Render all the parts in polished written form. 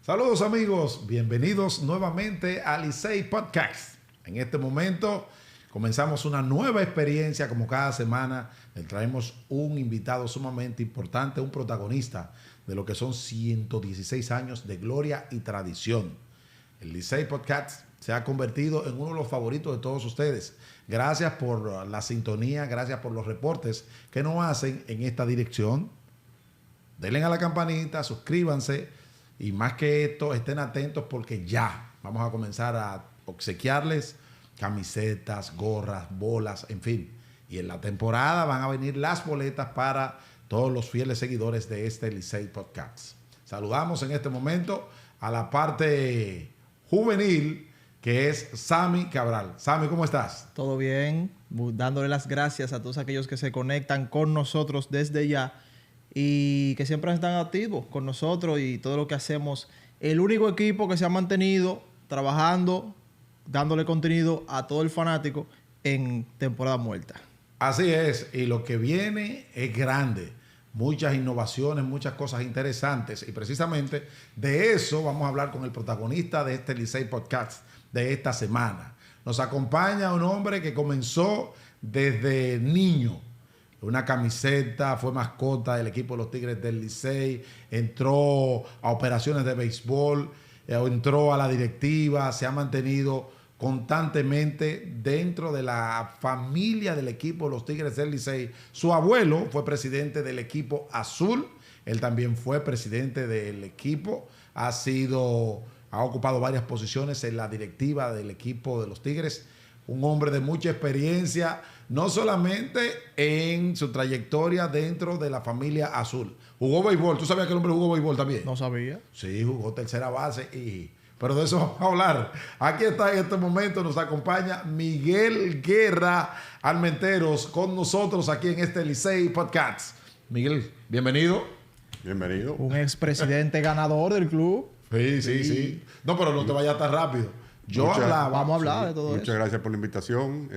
Saludos amigos, bienvenidos nuevamente a Licey Podcast. En este momento comenzamos una nueva experiencia como cada semana. Le traemos un invitado sumamente importante, un protagonista de lo que son 116 años de gloria y tradición. El Licey Podcast se ha convertido en uno de los favoritos de todos ustedes. Gracias por la sintonía, gracias por los reportes que nos hacen en esta dirección. Denle a la campanita, suscríbanse. Y más que esto, estén atentos porque ya vamos a comenzar a obsequiarles camisetas, gorras, bolas, en fin. Y en la temporada van a venir las boletas para todos los fieles seguidores de este Licey Podcast. Saludamos en este momento a la parte juvenil, que es Sammy Cabral. Sammy, ¿cómo estás? Todo bien, dándole las gracias a todos aquellos que se conectan con nosotros desde ya y que siempre están activos con nosotros y todo lo que hacemos. El único equipo que se ha mantenido trabajando, dándole contenido a todo el fanático en temporada muerta. Así es, y lo que viene es grande. Muchas innovaciones, muchas cosas interesantes. Y precisamente de eso vamos a hablar con el protagonista de este Licey Podcast de esta semana. Nos acompaña un hombre que comenzó desde niño. Una camiseta, fue mascota del equipo de los Tigres del Licey, entró a operaciones de béisbol, entró a la directiva, se ha mantenido constantemente dentro de la familia del equipo de los Tigres del Licey. Su abuelo fue presidente del equipo azul, él también fue presidente del equipo, ha ocupado varias posiciones en la directiva del equipo de los Tigres. Un hombre de mucha experiencia, no solamente en su trayectoria dentro de la familia azul. Jugó béisbol. ¿Tú sabías que el hombre jugó béisbol también? No sabía. Sí, jugó tercera base. Pero de eso vamos a hablar. Aquí está en este momento, nos acompaña Miguel Guerra Armenteros con nosotros aquí en este Licey Podcast. Miguel, bienvenido. Bienvenido. Un expresidente ganador del club. Sí. No, pero no te vayas tan rápido. Vamos a hablar de todo eso. Muchas gracias por la invitación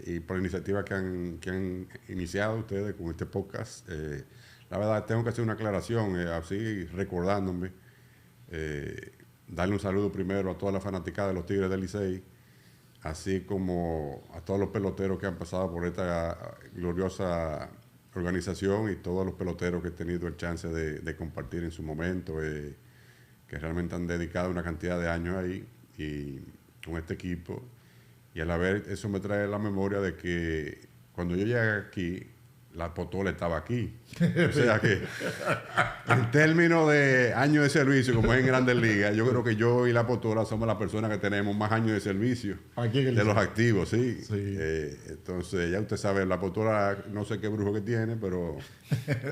y por la iniciativa que han iniciado ustedes con este podcast. La verdad, tengo que hacer una aclaración, así recordándome. Darle un saludo primero a toda la fanaticada de los Tigres del Licey, así como a todos los peloteros que han pasado por esta gloriosa organización y todos los peloteros que he tenido el chance de compartir en su momento, que realmente han dedicado una cantidad de años ahí y con este equipo. Y a la vez eso me trae la memoria de que cuando yo llegué aquí, la Potola estaba aquí. O sea que en términos de años de servicio, como es en Grandes Ligas, yo creo que yo y la Potola somos las personas que tenemos más años de servicio de los activos, sí. Entonces ya usted sabe, la Potola no sé qué brujo que tiene, pero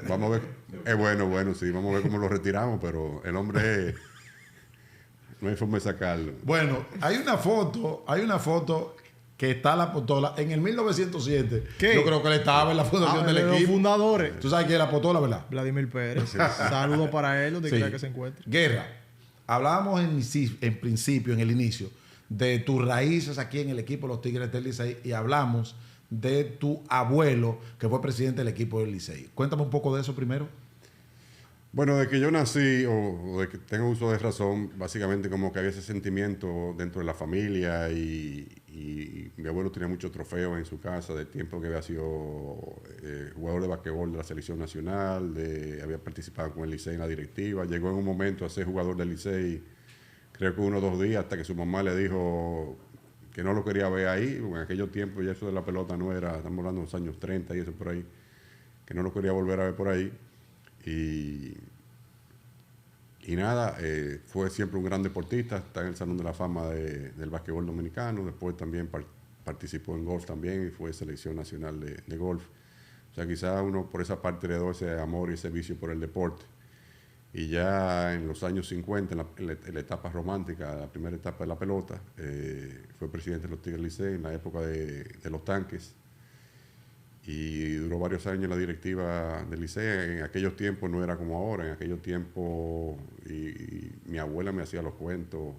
vamos a ver. Es bueno, sí, vamos a ver cómo lo retiramos, pero el hombre no hay forma de sacarlo. Bueno, hay una foto que está la Potola en el 1907. ¿Qué? Yo creo que él estaba en la fundación del equipo. Los fundadores. Tú sabes quién es la Potola, ¿verdad? Vladimir Pérez. Saludos para él, donde quiera que se encuentre. Guerra, hablábamos en principio, en el inicio, de tus raíces aquí en el equipo de los Tigres del Licey y hablamos de tu abuelo, que fue presidente del equipo del Licey. Cuéntame un poco de eso primero. Bueno, de que yo nací o de que tengo uso de razón, básicamente como que había ese sentimiento dentro de la familia y mi abuelo tenía muchos trofeos en su casa del tiempo que había sido jugador de basquetbol de la selección nacional, había participado con el Licey en la directiva, llegó en un momento a ser jugador del Licey, creo que 1 o 2 días, hasta que su mamá le dijo que no lo quería ver ahí, en aquellos tiempos ya eso de la pelota no era, estamos hablando de los años 30 y eso por ahí, que no lo quería volver a ver por ahí. Y nada, fue siempre un gran deportista, está en el Salón de la Fama del básquetbol dominicano, después también participó en golf también y fue selección nacional de golf. O sea, quizás uno por esa parte le dio ese amor y ese vicio por el deporte. Y ya en los años 50, en la etapa romántica, la primera etapa de la pelota, fue presidente de los Tigres Licey en la época de los tanques. Y duró varios años en la directiva del Licey. En aquellos tiempos no era como ahora. En aquellos tiempos y mi abuela me hacía los cuentos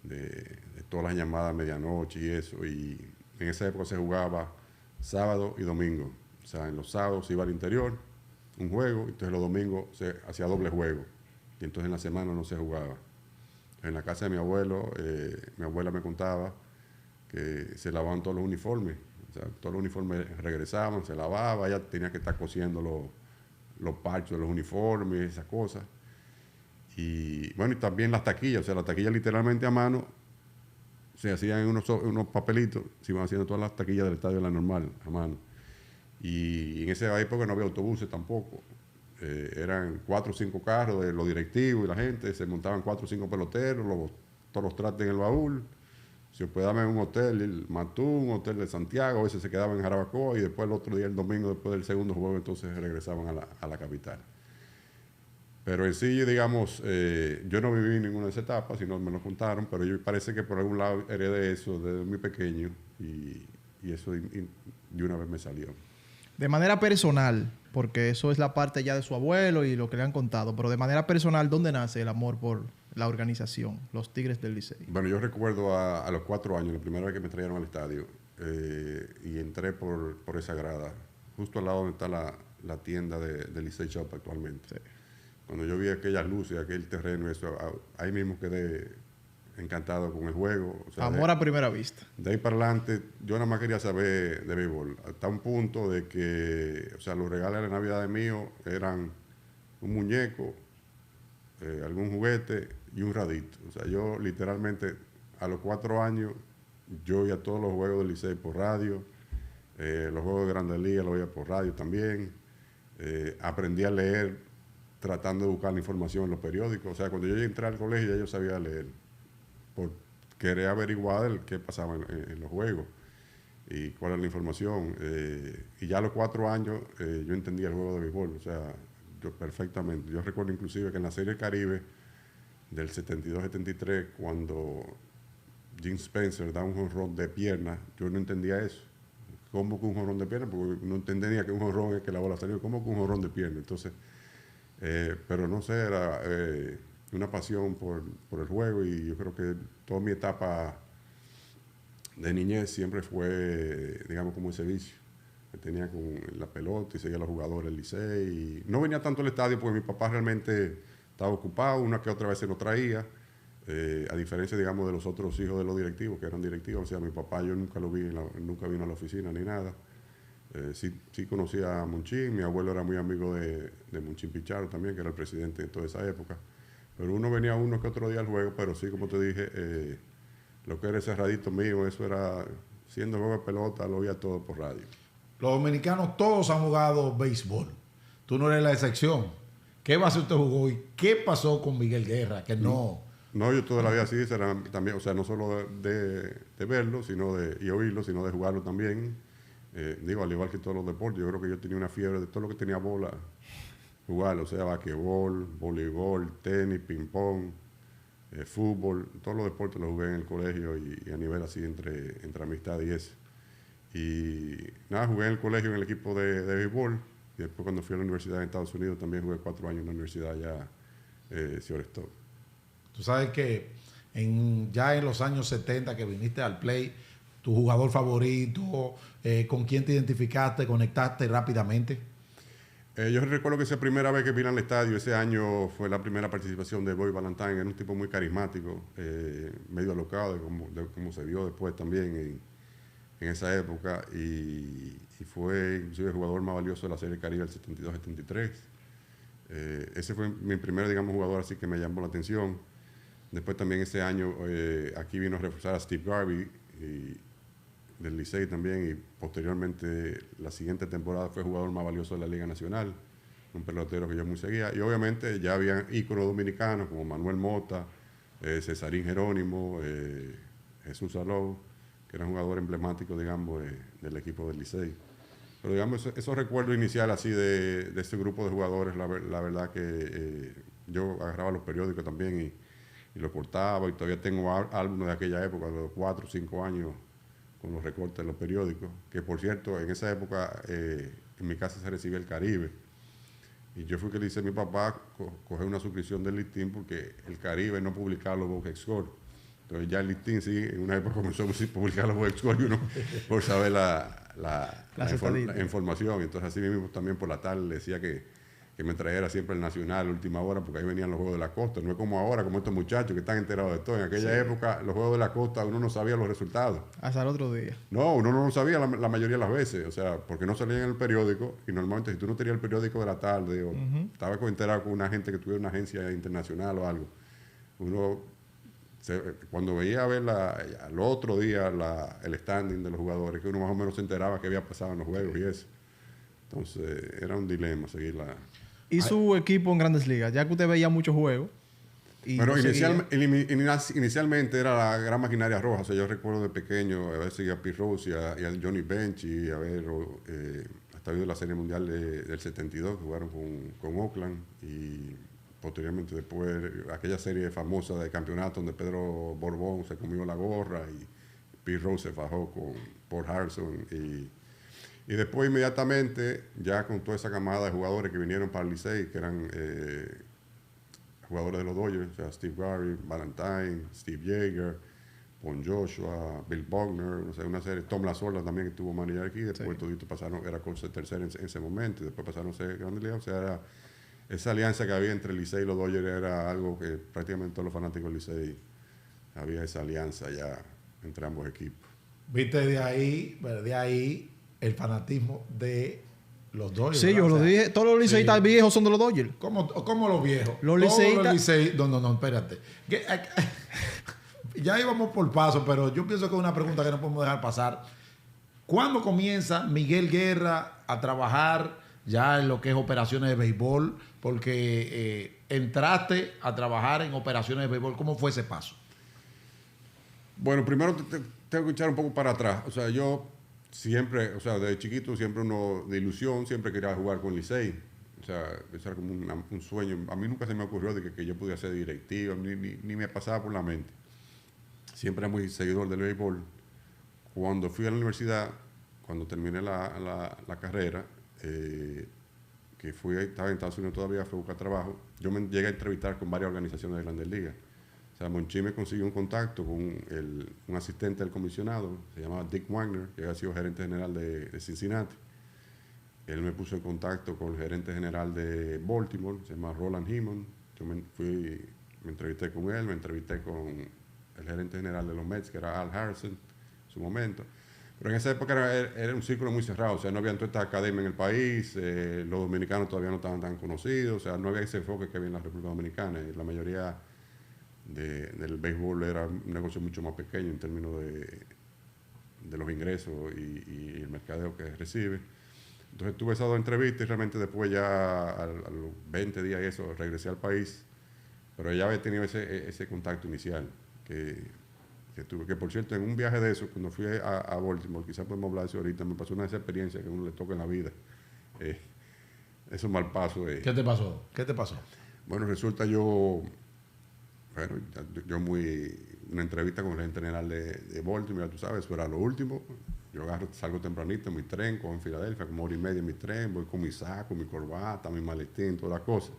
de todas las llamadas a medianoche y eso. Y en esa época se jugaba sábado y domingo. O sea, en los sábados se iba al interior, un juego, entonces los domingos se hacía doble juego. Y entonces en la semana no se jugaba. En la casa de mi abuelo, mi abuela me contaba que se lavaban todos los uniformes. O sea, todos los uniformes regresaban, se lavaba, ella tenía que estar cosiendo los parchos de los uniformes, esas cosas. Y bueno, y también las taquillas, o sea, las taquillas literalmente a mano, se hacían en unos papelitos, se iban haciendo todas las taquillas del estadio La Normal a mano. Y en esa época no había autobuses tampoco. Eran 4 o 5 carros de los directivos y la gente, se montaban 4 o 5 peloteros, todos los trates en el baúl. Se hospedaban en un hotel, el Matú, un hotel de Santiago, a veces se quedaban en Jarabacoa y después el otro día, el domingo, después del segundo juego, entonces regresaban a la capital. Pero en sí, digamos, yo no viví ninguna de esas etapas, sino me lo contaron, pero yo parece que por algún lado heredé eso desde muy pequeño y eso de una vez me salió. De manera personal, porque eso es la parte ya de su abuelo y lo que le han contado, pero de manera personal, ¿dónde nace el amor por la organización, los Tigres del Licey? Bueno, yo recuerdo a los 4 años, la primera vez que me trajeron al estadio, y entré por esa grada, justo al lado donde está la tienda del Licey Shop actualmente. Sí. Cuando yo vi aquellas luces, aquel terreno, eso, ahí mismo quedé encantado con el juego. O sea, amor a primera vista. De ahí para adelante, yo nada más quería saber de béisbol, hasta un punto de que, o sea, los regalos de Navidad de mío eran un muñeco, algún juguete y un radito. O sea, yo literalmente a los 4 años, yo oía todos los juegos del Licey por radio, los juegos de Grandes Ligas los oía por radio también, aprendí a leer tratando de buscar la información en los periódicos. O sea, cuando yo entré al colegio ya yo sabía leer, por querer averiguar qué pasaba en los juegos y cuál era la información. Y ya a los 4 años yo entendía el juego de béisbol, o sea, yo perfectamente. Yo recuerdo inclusive que en la Serie del Caribe del 72-73, cuando Jim Spencer da un jonrón de pierna, yo no entendía eso. ¿Cómo que un jonrón de pierna? Porque no entendía que un jonrón es que la bola salió. ¿Cómo que un jonrón de pierna? Entonces, pero no sé, era una pasión por el juego y yo creo que toda mi etapa de niñez siempre fue, digamos, como ese vicio. Me tenía con la pelota y seguía a los jugadores del Licey. Y no venía tanto al estadio porque mi papá realmente estaba ocupado, una que otra vez se lo traía, a diferencia, digamos, de los otros hijos de los directivos, que eran directivos. O sea, mi papá yo nunca lo vi, nunca vino a la oficina ni nada. Sí conocía a Monchín, mi abuelo era muy amigo de Monchín Pichardo también, que era el presidente de toda esa época. Pero uno venía uno que otro día al juego, pero sí, como te dije, lo que era ese radito mío, eso era, siendo juego de pelota, lo oía todo por radio. Los dominicanos todos han jugado béisbol. Tú no eres la excepción. ¿Qué base usted jugó y qué pasó con Miguel Guerra? Que no. No, yo toda la vida sí, también, o sea, no solo de verlo y oírlo, sino de jugarlo también. Digo, al igual que todos los deportes, yo creo que yo tenía una fiebre de todo lo que tenía bola, jugar, o sea, basquetbol, voleibol, tenis, ping-pong, fútbol, todos los deportes los jugué en el colegio y a nivel así entre amistad y eso. Y nada, jugué en el colegio en el equipo de béisbol y después cuando fui a la universidad en Estados Unidos también jugué 4 años en la universidad allá, Stop. Tú sabes que ya en los años 70 que viniste al Play, tu jugador favorito, con quién te identificaste, conectaste rápidamente. Yo recuerdo que esa primera vez que vine al estadio, ese año fue la primera participación de Bobby Valentine. Era un tipo muy carismático, medio alocado de cómo se vio después también en esa época. Y fue inclusive el jugador más valioso de la Serie Caribe del 72-73. Ese fue mi primer, digamos, jugador así que me llamó la atención. Después también ese año aquí vino a reforzar a Steve Garvey del Licey también, y posteriormente la siguiente temporada fue jugador más valioso de la Liga Nacional, un pelotero que yo muy seguía. Y obviamente ya habían íconos dominicanos como Manuel Mota, Cesarín Jerónimo, Jesús Salou, que eran jugadores emblemáticos, digamos, del equipo del Licey. Pero digamos, esos recuerdos iniciales así de ese grupo de jugadores, la verdad que yo agarraba los periódicos también y los cortaba, y todavía tengo álbumes de aquella época, de los 4 o 5 años, con los recortes de los periódicos, que por cierto, en esa época en mi casa se recibía el Caribe, y yo fui que le hice a mi papá coger una suscripción del listín, porque el Caribe no publicaba los box score. Entonces ya el listín sí, en una época comenzó a publicar los box score, y uno por saber la información. Entonces así mismo también por la tarde le decía que me trajera siempre el Nacional, última hora, porque ahí venían los Juegos de la Costa. No es como ahora, como estos muchachos que están enterados de todo. En aquella época, los Juegos de la Costa, uno no sabía los resultados. Hasta el otro día. No, uno no lo sabía la mayoría de las veces. O sea, porque no salían en el periódico. Y normalmente, si tú no tenías el periódico de la tarde, o estabas enterado con una gente que tuviera una agencia internacional o algo, uno, cuando veía a ver al otro día el standing de los jugadores, que uno más o menos se enteraba qué había pasado en los juegos y eso. Entonces, era un dilema seguir la... ¿Y su equipo en Grandes Ligas? Ya que usted veía muchos juegos. Pero inicialmente era la Gran Maquinaria Roja. O sea, yo recuerdo de pequeño a veces a Pete Rose y a Johnny Bench y a ver, hasta habido la Serie Mundial del 72 que jugaron con Oakland, y posteriormente después aquella serie famosa de campeonato donde Pedro Borbón se comió la gorra y Pete Rose se fajó con Paul Harrison, y después inmediatamente, ya con toda esa camada de jugadores que vinieron para el Licey, que eran jugadores de los Dodgers, o sea, Steve Garvey, Valentine, Steve Yeager, Pon Joshua, Bill Buckner, no sé, una serie, Tom Lasorda también que tuvo manera aquí, después todito pasaron, era coach tercero en ese momento, y después pasaron a ser Grandes Ligas. O sea, esa alianza que había entre el Licey y los Dodgers era algo que prácticamente todos los fanáticos del Licey había esa alianza ya entre ambos equipos. Viste de ahí el fanatismo de los Dodgers. Sí, yo lo dije. Todos los liceístas viejos son de los Dodgers. ¿Cómo los viejos? Los liceístas. No, espérate. Ya íbamos por paso, pero yo pienso que es una pregunta que no podemos dejar pasar. ¿Cuándo comienza Miguel Guerra a trabajar ya en lo que es operaciones de béisbol? Porque entraste a trabajar en operaciones de béisbol. ¿Cómo fue ese paso? Bueno, primero tengo que echar un poco para atrás. O sea, yo siempre, o sea, desde chiquito siempre uno de ilusión, siempre quería jugar con Licey. O sea, eso era como un sueño. A mí nunca se me ocurrió de que yo pudiera ser directivo, ni me pasaba por la mente. Siempre era muy seguidor del béisbol. Cuando fui a la universidad, cuando terminé la carrera, que estaba en Estados Unidos todavía, fui a buscar trabajo, yo me llegué a entrevistar con varias organizaciones de Grandes Ligas. O sea, Monchi me consiguió un contacto con un asistente del comisionado, se llamaba Dick Wagner, que había sido gerente general de Cincinnati. Él me puso en contacto con el gerente general de Baltimore, se llama Roland Hemon. Yo me entrevisté con él, me entrevisté con el gerente general de los Mets, que era Al Harrison, en su momento. Pero en esa época era un círculo muy cerrado, o sea, no había toda esta academia en el país, los dominicanos todavía no estaban tan conocidos, o sea, no había ese enfoque que había en la República Dominicana, y la mayoría del béisbol era un negocio mucho más pequeño en términos de los ingresos y el mercadeo que recibe. Entonces tuve esas dos entrevistas y realmente después ya a los 20 días y eso regresé al país, pero ya había tenido ese contacto inicial que tuve, que por cierto en un viaje de eso, cuando fui a Baltimore, quizás podemos hablar de eso ahorita, me pasó una de esas experiencias que a uno le toca en la vida, esos mal pasos. ¿Qué te pasó? Bueno, resulta una entrevista con el gerente general de Baltimore, tú sabes, eso era lo último. Yo salgo tempranito en mi tren, cojo en Filadelfia, como 1:30 en mi tren, voy con mi saco, mi corbata, mi maletín, todas las cosas.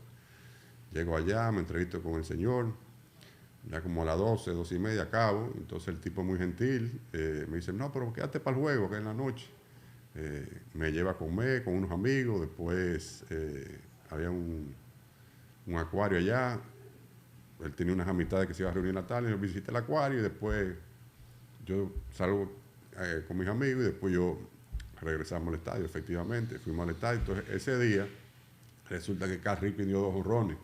Llego allá, me entrevisto con el señor, ya como a las 12:30 acabo, entonces el tipo muy gentil, me dice, no, pero quédate para el juego, que es en la noche. Me lleva a comer con unos amigos, después había un acuario allá. Él tenía unas amistades que se iban a reunir en la tarde, yo visité el acuario y después yo salgo con mis amigos y después regresamos al estadio, efectivamente, fuimos al estadio. Entonces ese día resulta que Cal Ripken dio 2 jonrones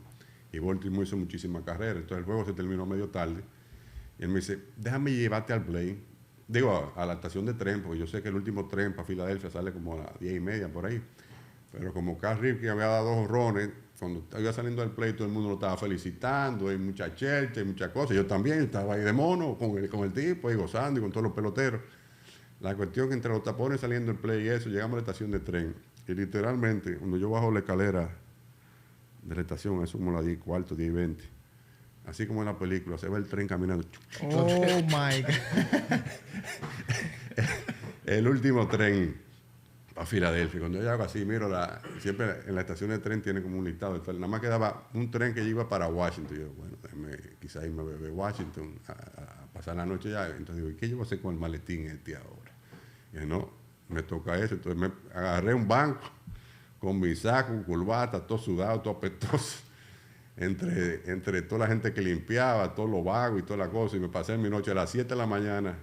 y Baltimore hizo muchísimas carreras, entonces el juego se terminó medio tarde y él me dice, déjame llevarte al play, a la estación de tren, porque yo sé que el último tren para Filadelfia sale como a las 10:30 por ahí, pero como Cal Ripken había dado 2 jonrones, cuando iba saliendo del play, todo el mundo lo estaba felicitando, hay mucha chelcha, hay muchas cosas. Yo también estaba ahí de mono con el tipo, ahí gozando y con todos los peloteros. La cuestión que entre los tapones saliendo del play y eso, llegamos a la estación de tren. Y literalmente, cuando yo bajo la escalera de la estación, eso como las 10:15, 10:20. Así como en la película, se ve el tren caminando. Oh my God. El último tren a Filadelfia. Cuando yo hago así, miro, siempre en la estación de tren tiene como un listado. Entonces, nada más quedaba un tren que iba para Washington. Y yo, bueno, quizás irme a Washington a pasar la noche ya. Entonces digo, ¿y qué yo voy a hacer con el maletín ahora? Y dije, no, me toca eso. Entonces me agarré un banco con mi saco, corbata, todo sudado, todo apestoso. Entre toda la gente que limpiaba, todos los vagos y toda la cosa. Y me pasé mi noche a las 7 de la mañana.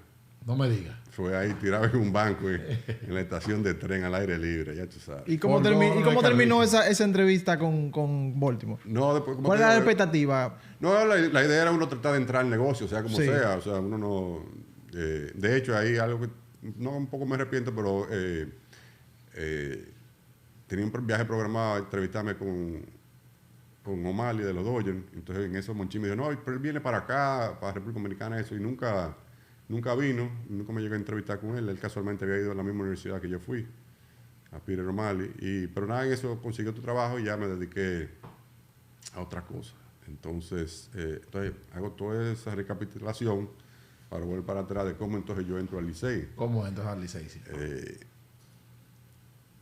No me digas. Fue ahí tirado en un banco en la estación de tren al aire libre, ya tú sabes. ¿Y cómo terminó esa entrevista con Baltimore? No, después, ¿Cuál era la expectativa? No, la idea era uno tratar de entrar al negocio, sea como Sí. sea. O sea, uno no... de hecho, ahí algo que... No, un poco me arrepiento, pero... tenía un viaje programado a entrevistarme con O'Malley de los Dodgers. Entonces, en eso Monchín me dijo, no, pero él viene para acá, para República Dominicana, eso. Y nunca vino, nunca me llegué a entrevistar con él. Él casualmente había ido a la misma universidad que yo fui, a Peter O'Malley. Pero nada, en eso consiguió tu trabajo y ya me dediqué a otra cosa. Entonces hago toda esa recapitulación para volver para atrás de cómo entonces yo entro al Licey. ¿Cómo entras al Licey? Sí.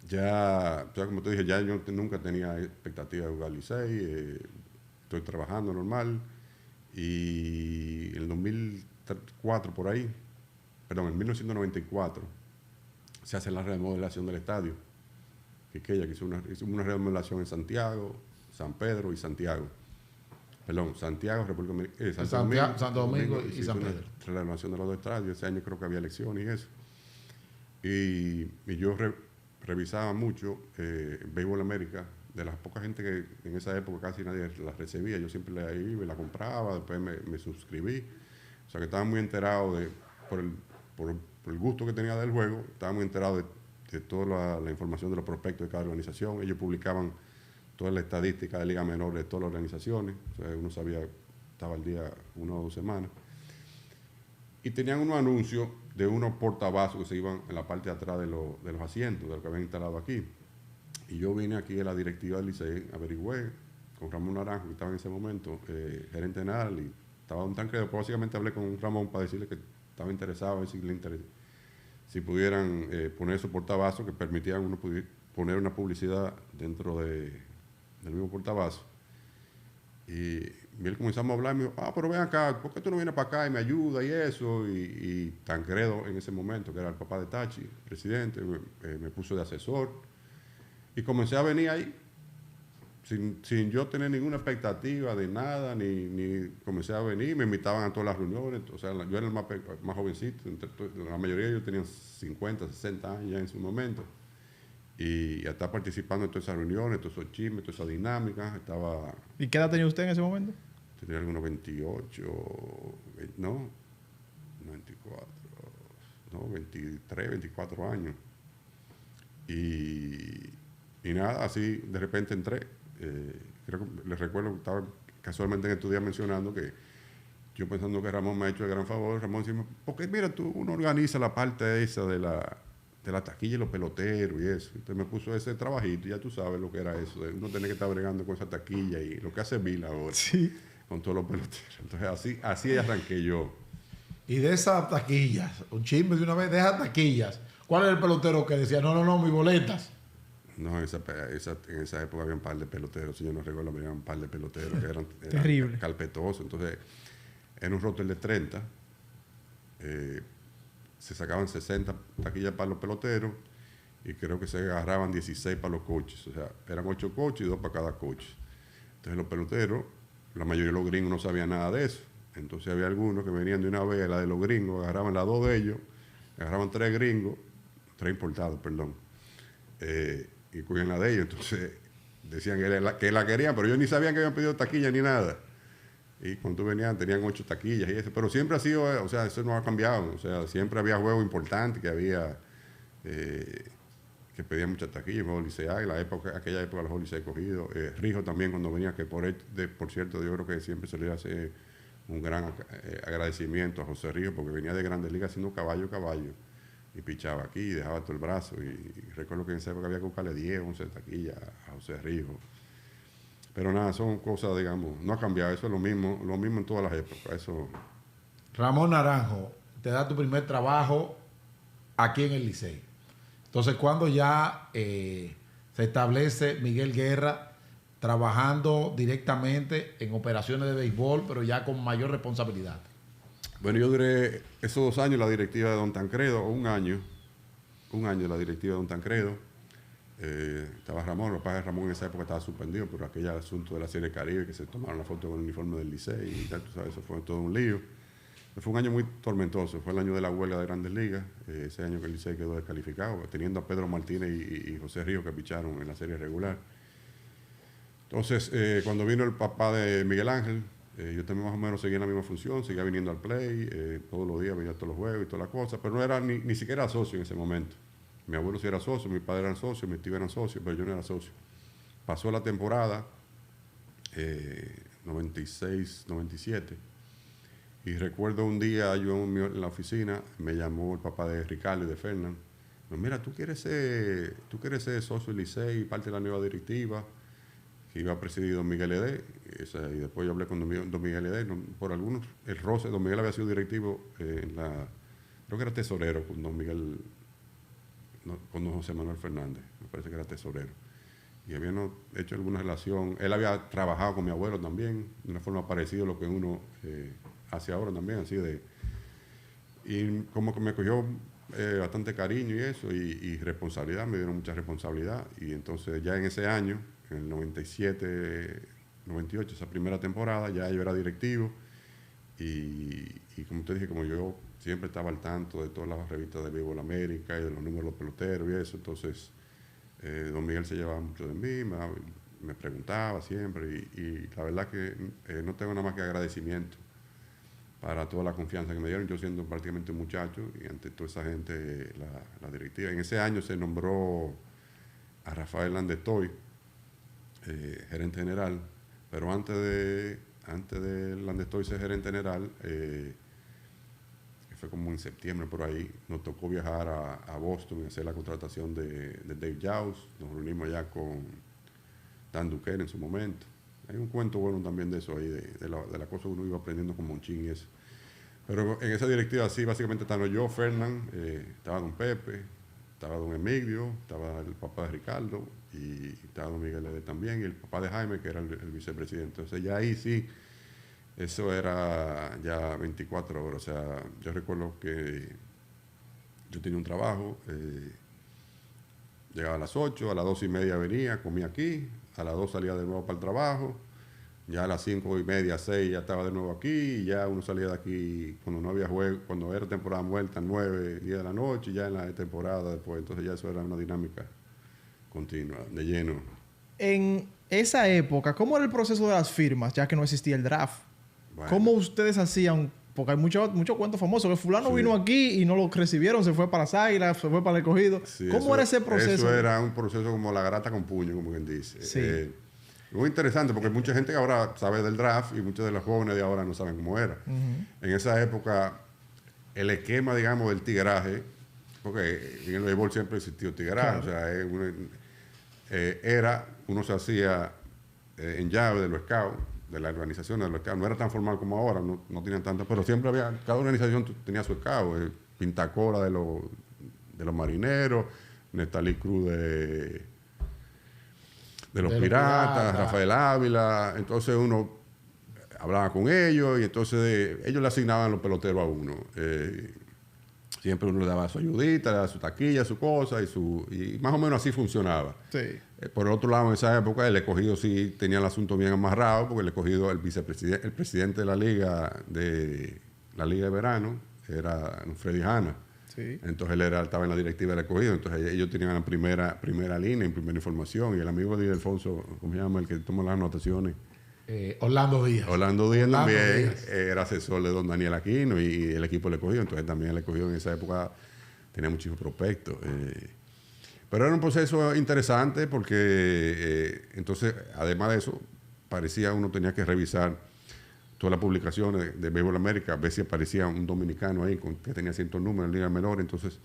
Ya, como te dije, ya yo nunca tenía expectativa de jugar al Licey. Estoy trabajando normal. Y en el 2004 por ahí, perdón, en 1994, se hace la remodelación del estadio. Que hizo una remodelación en Santiago, San Pedro y Santiago. Perdón, Santiago, República Dominicana. Santo Domingo y San Pedro. La renovación de los dos estadios. Ese año creo que había elecciones y eso. Y yo revisaba mucho Béisbol América, de las pocas gente que en esa época casi nadie las recibía. Yo siempre la iba y la compraba, después me suscribí. O sea que estaba muy enterado por el gusto que tenía del juego, estaba muy enterado de toda la información de los prospectos de cada organización. Ellos publicaban toda la estadística de Liga Menor de todas las organizaciones. O sea, uno sabía, estaba al día 1 o 2 semanas. Y tenían unos anuncios de unos portavasos que se iban en la parte de atrás de los asientos, de lo que habían instalado aquí. Y yo vine aquí a la directiva del Licey, averigüé con Ramón Naranjo, que estaba en ese momento, gerente general, y estaba un tanque. Después básicamente hablé con Ramón para decirle que estaba interesado, a ver si pudieran poner esos portavasos que permitían uno poner una publicidad dentro del mismo portavasos. Y él comenzamos a hablar y me dijo, pero ven acá, ¿por qué tú no vienes para acá y me ayuda y eso? Y Tancredo en ese momento, que era el papá de Tachi, presidente, me puso de asesor. Y comencé a venir ahí, sin yo tener ninguna expectativa de nada, ni comencé a venir. Me invitaban a todas las reuniones. O sea, yo era el más jovencito. La mayoría de ellos tenían 50, 60 años ya en su momento. Y a estar participando en todas esas reuniones, todos esos chismes, toda esa dinámica. ¿Y qué edad tenía usted en ese momento? Tenía algunos 28, no, 94, no, 23, 24 años. Y nada, así de repente entré. Creo que les recuerdo que estaba casualmente en estos días mencionando que yo pensando que Ramón me ha hecho el gran favor. Ramón dice, porque mira, uno organiza la parte esa de la taquilla y los peloteros y eso. Entonces me puso ese trabajito y ya tú sabes lo que era eso. Uno tiene que estar bregando con esa taquilla y lo que hace Vila ahora. Sí. Con todos los peloteros. Entonces así arranqué yo. Y de esas taquillas, un chisme de una vez, de esas taquillas, ¿cuál era el pelotero que decía, no, mis boletas? No, en esa época había un par de peloteros, si yo no recuerdo, había un par de peloteros que eran terrible, carpetosos. Entonces, en un roster de 30, se sacaban 60 taquillas para los peloteros y creo que se agarraban 16 para los coaches. O sea, eran 8 coaches y 2 para cada coach. Entonces, los peloteros, la mayoría de los gringos no sabían nada de eso. Entonces, había algunos que venían de una vez, la de los gringos, agarraban las 2 de ellos, agarraban 3 gringos, 3 importados, perdón. Y cogían la de ellos. Entonces decían que la querían, pero ellos ni sabían que habían pedido taquilla ni nada. Y cuando venían tenían 8 taquillas y eso. Pero siempre ha sido, o sea, eso no ha cambiado. O sea, siempre había juegos importantes que había que pedían muchas taquillas. Juegos Licey, aquella época los Juegos Licey cogidos. Rijo también cuando venía, que por cierto, yo creo que siempre se le hace un gran agradecimiento a José Rijo, porque venía de Grandes Ligas haciendo caballo. Y pichaba aquí y dejaba todo el brazo. Y recuerdo que en esa época había que buscarle 10, 11 taquillas a José Rijo. Pero nada, son cosas, digamos, no ha cambiado. Eso es lo mismo en todas las épocas. Eso. Ramón Naranjo, te da tu primer trabajo aquí en el Licey. Entonces, cuando ya se establece Miguel Guerra trabajando directamente en operaciones de béisbol, pero ya con mayor responsabilidad. Bueno, yo duré esos 2 años en la directiva de Don Tancredo, o un año en la directiva de Don Tancredo. Estaba Ramón, lo que pasa es que Ramón en esa época estaba suspendido por aquel asunto de la Serie Caribe, que se tomaron la foto con el uniforme del Licey y tal, tú sabes, eso fue todo un lío. Fue un año muy tormentoso, fue el año de la huelga de Grandes Ligas, ese año que el Licey quedó descalificado, teniendo a Pedro Martínez y José Ríos que picharon en la serie regular. Entonces, cuando vino el papá de Miguel Ángel, yo también más o menos seguía en la misma función, seguía viniendo al play, todos los días venía a todos los juegos y toda la cosa, pero no era ni siquiera socio en ese momento. Mi abuelo sí era socio, mi padre era socio, mis tíos eran socios, pero yo no era socio. Pasó la temporada 96, 97, y recuerdo un día yo en la oficina, me llamó el papá de Ricardo y de Fernán. Mira, ¿tú quieres ser socio del Licey y parte de la nueva directiva? Que iba a presidir don Miguel Edé, y después yo hablé con don Miguel Edé, por algunos, el roce, don Miguel había sido directivo creo que era tesorero con don Miguel, con don José Manuel Fernández, me parece que era tesorero, y habían hecho alguna relación, él había trabajado con mi abuelo también, de una forma parecida a lo que uno hace ahora también, así de, y como que me cogió bastante cariño y eso, y responsabilidad, me dieron mucha responsabilidad, y entonces ya en ese año, en el 97, 98, esa primera temporada, ya yo era directivo y como te dije, como yo siempre estaba al tanto de todas las revistas de Béisbol América y de los números de los peloteros y eso, entonces don Miguel se llevaba mucho de mí, me preguntaba siempre y la verdad que no tengo nada más que agradecimiento para toda la confianza que me dieron, yo siendo prácticamente un muchacho y ante toda esa gente, la directiva. En ese año se nombró a Rafael Landestoy gerente general, pero antes de Landestoy ser gerente general, que fue como en septiembre por ahí, nos tocó viajar a Boston y hacer la contratación de Dave Jaws. Nos reunimos allá con Dan Duquesne en su momento. Hay un cuento bueno también de eso ahí, de la cosa que uno iba aprendiendo con Monchín y eso. Pero en esa directiva sí, básicamente estaba yo, Fernán, estaba don Pepe, estaba don Emilio, estaba el papá de Ricardo y estaba don Miguel Edé también y el papá de Jaime, que era el vicepresidente. Entonces ya ahí sí, eso era ya 24 horas. O sea, yo recuerdo que yo tenía un trabajo, llegaba a las 8, a las 2:30 venía, comía aquí, a las 2 salía de nuevo para el trabajo, ya a las 5:30, 6 ya estaba de nuevo aquí, y ya uno salía de aquí cuando no había juego, cuando era temporada muerta, 9, 10 de la noche, y ya en la temporada después. Entonces ya eso era una dinámica continua, de lleno. En esa época, ¿cómo era el proceso de las firmas, ya que no existía el draft? Bueno. ¿Cómo ustedes hacían? Porque hay muchos cuentos famosos, que fulano vino aquí y no lo recibieron, se fue para las Águilas, se fue para el Escogido. Sí, ¿Cómo era ese proceso? Eso era un proceso como la garata con puño, como quien dice. Sí. Muy interesante porque mucha gente ahora sabe del draft y muchos de los jóvenes de ahora no saben cómo era. En esa época, el esquema, digamos, del tigueraje, porque en el béisbol siempre existió tigueraje, claro. O sea, uno se hacía en llave de los scouts, de la organización de los scouts. No era tan formal como ahora, no tenían tantas, pero siempre había, cada organización tenía su scout, Pintacola de los marineros, Nestalí Cruz de los piratas, Rafael Ávila. Entonces uno hablaba con ellos y entonces ellos le asignaban los peloteros a uno. Siempre uno le daba su ayudita, le daba su taquilla, su cosa y más o menos así funcionaba. Sí. Por el otro lado, en esa época el escogido sí tenía el asunto bien amarrado porque el escogido, el presidente de la liga de verano era Freddy Hanna. Sí. Entonces él estaba en la directiva del escogido, entonces ellos tenían la primera línea, en primera información, y el amigo de Alfonso, ¿cómo se llama? El que toma las anotaciones. Orlando Díaz. Orlando Díaz también era asesor de don Daniel Aquino y el equipo del escogido, entonces también el escogido en esa época tenía muchísimos prospectos. Pero era un proceso interesante porque entonces, además de eso, parecía uno tenía que revisar todas las publicaciones de Béisbol América, a ver si aparecía un dominicano ahí que tenía ciertos números en Liga Menor. Entonces,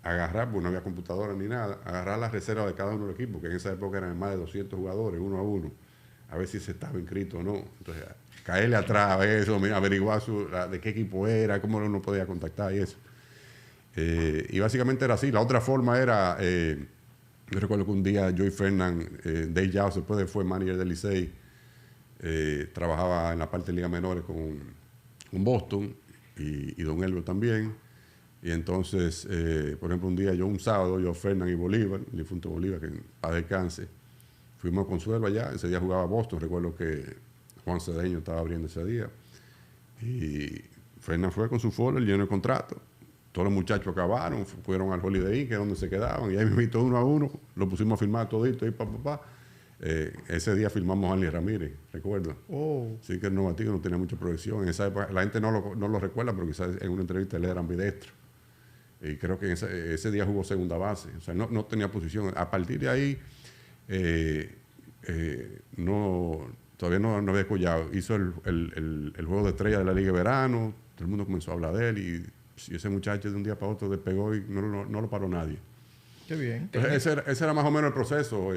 agarrar, porque no había computadora ni nada, agarrar las reservas de cada uno del equipo, que en esa época eran más de 200 jugadores, uno a uno. a ver si se estaba inscrito o no. Entonces, caerle atrás a eso, averiguar de qué equipo era, cómo uno podía contactar y eso. Y básicamente era así. La otra forma era, yo recuerdo que un día Joey Fernan, Dave Yao, después fue manager del Licey, trabajaba en la parte de Liga Menores con Boston y Don Elber también. Y entonces, por ejemplo, un sábado, yo, Fernan y Bolívar, el difunto Bolívar, que en paz descanse, fuimos a Consuelo allá. Ese día jugaba Boston. Recuerdo que Juan Cedeño estaba abriendo ese día. Y Fernan fue con su folder, llenó el contrato. Todos los muchachos acabaron, fueron al Holiday Inn, que es donde se quedaban. Y ahí me invitó uno a uno, lo pusimos a firmar todito. Y ese día firmamos a Andy Ramírez, recuerdo. Sí que el Novatino no tenía mucha proyección. En esa época, la gente no lo recuerda, pero quizás en una entrevista él era ambidestro. Y creo que ese día jugó segunda base. O sea, no tenía posición. A partir de ahí, todavía no había escuchado. Hizo el juego de estrella de la Liga de Verano. Todo el mundo comenzó a hablar de él. Y ese muchacho de un día para otro despegó y no lo paró nadie. Qué bien. Entonces, ese era más o menos el proceso.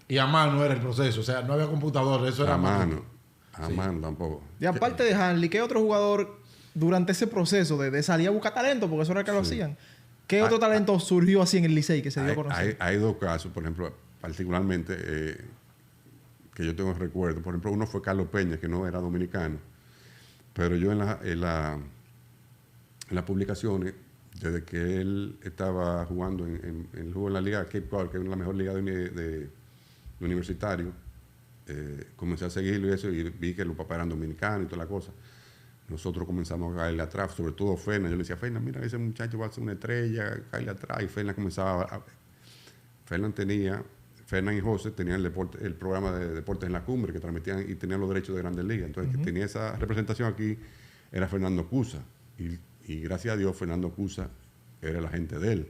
Y a mano era el proceso. O sea, no había computador. Eso era a mano. A mano tampoco. Y aparte de Hanley, ¿qué otro jugador durante ese proceso de salir a buscar talento? Porque eso era que lo hacían. ¿Qué otro talento surgió así en el Licey que se dio a conocer? Hay dos casos, por ejemplo, particularmente que yo tengo recuerdo. Por ejemplo, uno fue Carlos Peña, que no era dominicano. Pero yo en las publicaciones, desde que él estaba jugando en la liga Cape Cod, que es la mejor liga de universitario, comencé a seguirlo y eso, y vi que los papás eran dominicanos y toda la cosa. Nosotros comenzamos a caerle atrás, sobre todo Fernan. Yo le decía, Fernan, mira, ese muchacho va a ser una estrella, caerle atrás. Y Fernan comenzaba Fernan y José tenían el programa de Deportes en la Cumbre, que transmitían y tenían los derechos de Grandes Ligas. Entonces, que tenía esa representación aquí era Fernando Cusa. Y gracias a Dios, Fernando Cusa era el agente de él.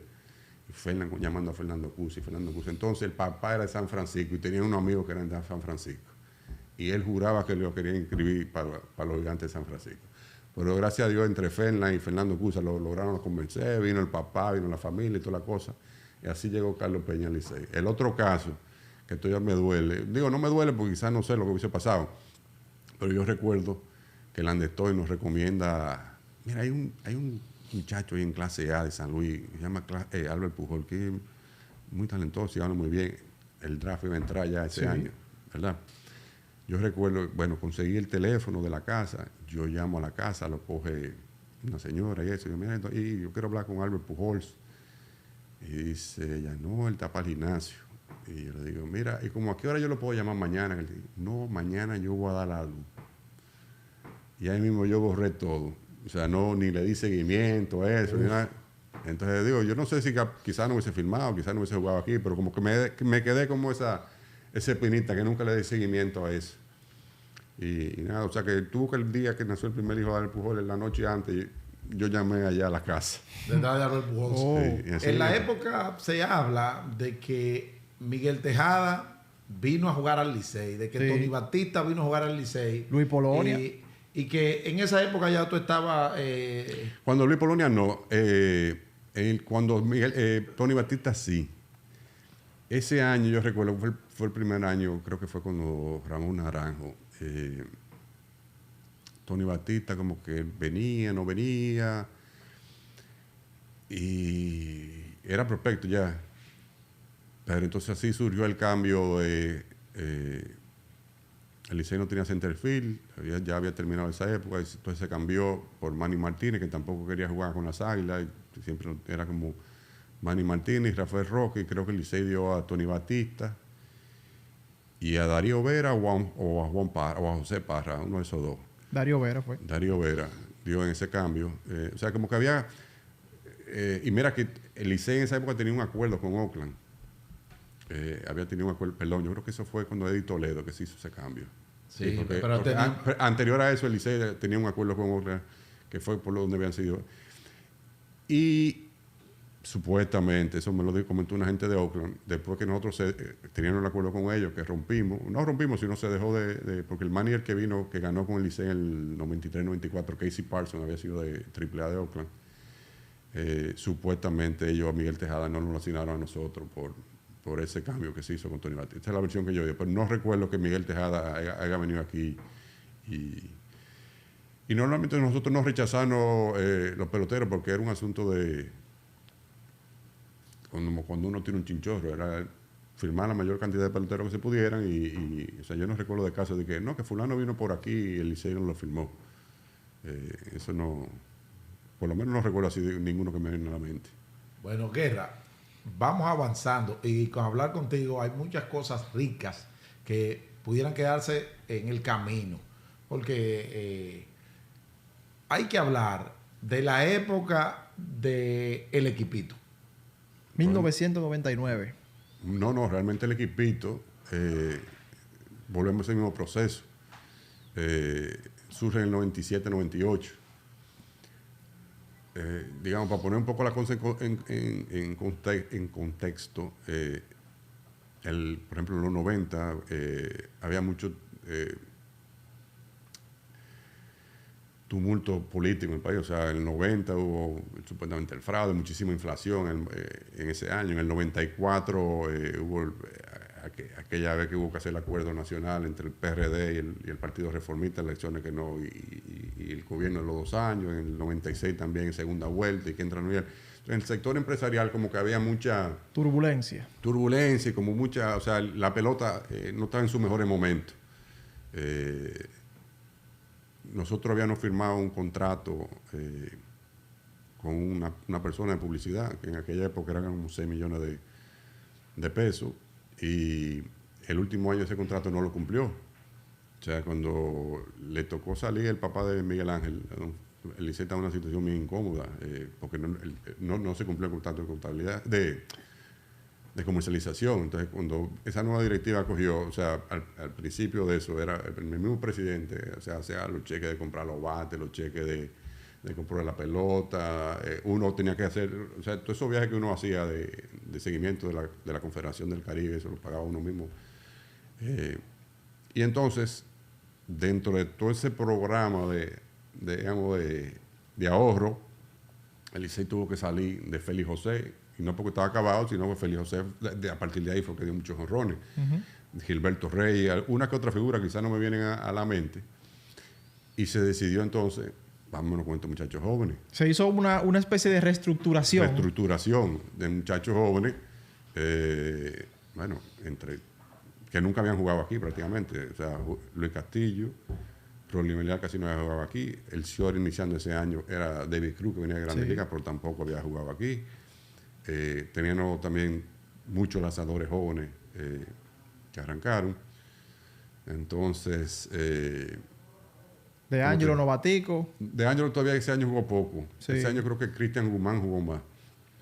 Y Fernan llamando a Fernando Cusa y Fernando Cusa. Entonces, el papá era de San Francisco y tenía unos amigos que eran de San Francisco. Y él juraba que lo quería inscribir para los Gigantes de San Francisco. Pero gracias a Dios, entre Fernan y Fernando Cusa lo lograron convencer. Vino el papá, vino la familia y toda la cosa. Y así llegó Carlos Peña al Licey. El otro caso, que esto ya me duele. Digo, no me duele porque quizás no sé lo que hubiese pasado. Pero yo recuerdo que el Landestoy nos recomienda... Mira, hay un muchacho ahí en clase A de San Luis, se llama Albert Pujol, que es muy talentoso y habla muy bien. El draft iba a entrar ya ese año, ¿verdad? Yo recuerdo, conseguí el teléfono de la casa. Yo llamo a la casa, lo coge una señora y eso. Y yo, mira, yo quiero hablar con Albert Pujols. Y dice ella, no, él está para el gimnasio. Y yo le digo, mira, ¿y como a qué hora yo lo puedo llamar mañana? Y él dice, no, mañana yo voy a dar la luz. Y ahí mismo yo borré todo. O sea, ni le di seguimiento a eso, ni nada. Entonces digo, yo no sé si quizás no hubiese filmado, quizás no hubiese jugado aquí, pero como que me quedé como ese pinita que nunca le di seguimiento a eso. Y nada, o sea que tuvo que el día que nació el primer hijo de Albert Pujols, la noche antes, yo llamé allá a la casa. Detrás de Albert Pujols. En la época se habla de que Miguel Tejada vino a jugar al Licey, de que Tony Batista vino a jugar al Licey. Luis Polonia. Y que en esa época ya tú estabas... Cuando Luis Polonia no. Cuando Tony Batista sí. Ese año yo recuerdo, fue el primer año, creo que fue cuando Ramón Naranjo. Tony Batista como que venía, no venía. Y era prospecto ya. Pero entonces así surgió el cambio. El Licey no tenía centerfield, ya había terminado esa época, entonces se cambió por Manny Martínez, que tampoco quería jugar con las Águilas, siempre era como Manny Martínez, Rafael Roque, y creo que el Licey dio a Tony Batista y a Darío Vera o a José Parra, uno de esos dos. Darío Vera fue. Darío Vera dio en ese cambio. O sea, como que había... y mira que el Licey en esa época tenía un acuerdo con Oakland. Había tenido un acuerdo, perdón, yo creo que eso fue cuando Eddie Toledo que se hizo ese cambio. Sí, porque anterior a eso el Licey tenía un acuerdo con Oakland, que fue por donde habían sido. Y supuestamente, eso me lo comentó una gente de Oakland, después que nosotros teníamos el acuerdo con ellos, que no rompimos, sino se dejó porque el manager que vino, que ganó con el Licey en el 93-94, Casey Parsons, había sido de AAA de Oakland. Supuestamente ellos a Miguel Tejada no nos lo asignaron a nosotros por ese cambio que se hizo con Tony Batista. Esta es la versión que yo digo, pero no recuerdo que Miguel Tejada haya venido aquí y normalmente nosotros no rechazamos los peloteros porque era un asunto de cuando uno tiene un chinchorro, era firmar la mayor cantidad de peloteros que se pudieran o sea, yo no recuerdo de casos de que no, que fulano vino por aquí y el Licey no lo firmó. Eso no, por lo menos no recuerdo así de ninguno que me viene a la mente. Bueno, Guerra, vamos avanzando y con hablar contigo hay muchas cosas ricas que pudieran quedarse en el camino, porque hay que hablar de la época del equipito. 1999. No, realmente el equipito, volvemos a ese mismo proceso. Surge en el 97-98. Digamos, para poner un poco la cosa en contexto, por ejemplo, en los 90 había mucho tumulto político en el país. O sea, en el 90 hubo supuestamente el fraude, muchísima inflación en ese año. En el 94 hubo aquella vez que hubo que hacer el acuerdo nacional entre el PRD y el Partido Reformista, elecciones que no, y el gobierno de los 2 años. En el 96 también en segunda vuelta y que entra Noel. En el sector empresarial como que había mucha Turbulencia y como mucha, o sea, la pelota no estaba en sus mejores momentos. Nosotros habíamos firmado un contrato con una persona de publicidad, que en aquella época eran como 6 millones de pesos, y el último año ese contrato no lo cumplió. O sea, cuando le tocó salir el papá de Miguel Ángel, el Licey estaba en una situación muy incómoda, porque no se cumplió el contrato de contabilidad, de comercialización. Entonces, cuando esa nueva directiva cogió, o sea, al principio de eso, era el mismo presidente, o sea, hacía los cheques de comprar los bates, los cheques de comprar la pelota, uno tenía que hacer, o sea, todos esos viajes que uno hacía de seguimiento de la Confederación del Caribe, eso lo pagaba uno mismo. Y entonces, dentro de todo ese programa de ahorro, el Licey tuvo que salir de Félix José, y no porque estaba acabado, sino que Félix José, a partir de ahí fue que dio muchos honrones. Gilberto Reyes, una que otra figura quizás no me vienen a la mente. Y se decidió entonces, vámonos con estos muchachos jóvenes. Se hizo una especie de reestructuración. Reestructuración de muchachos jóvenes, bueno, que nunca habían jugado aquí prácticamente. O sea, Luis Castillo, Rolly Melial casi no había jugado aquí. El Cior iniciando ese año era David Cruz, que venía de Grandes Ligas, pero tampoco había jugado aquí. Teníamos también muchos lanzadores jóvenes que arrancaron. Entonces... de Ángelo Novatico. De Ángelo todavía ese año jugó poco. Sí. Ese año creo que Cristian Guzmán jugó más.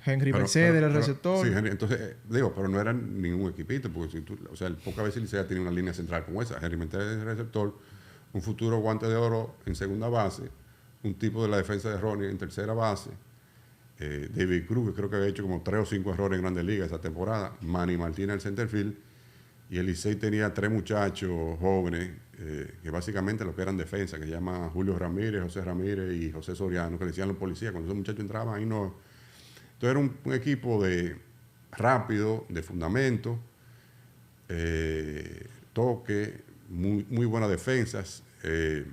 Henry Mercedes, el receptor. Sí, Henry, entonces, pero no era ningún equipito, porque o sea, pocas veces Licey tenía una línea central como esa. Henry Mercedes, el receptor, un futuro guante de oro en segunda base, un tipo de la defensa de Ronnie en tercera base, David Cruz, que creo que había hecho como 3 o 5 errores en Grandes Ligas esa temporada, Manny Martínez el centerfield, y el Licey tenía 3 muchachos jóvenes, que básicamente lo que eran defensa, que se llaman Julio Ramírez, José Ramírez y José Soriano, que le decían los policías, cuando esos muchachos entraban ahí no. Entonces era un equipo rápido, de fundamento, toque, muy buenas defensas. El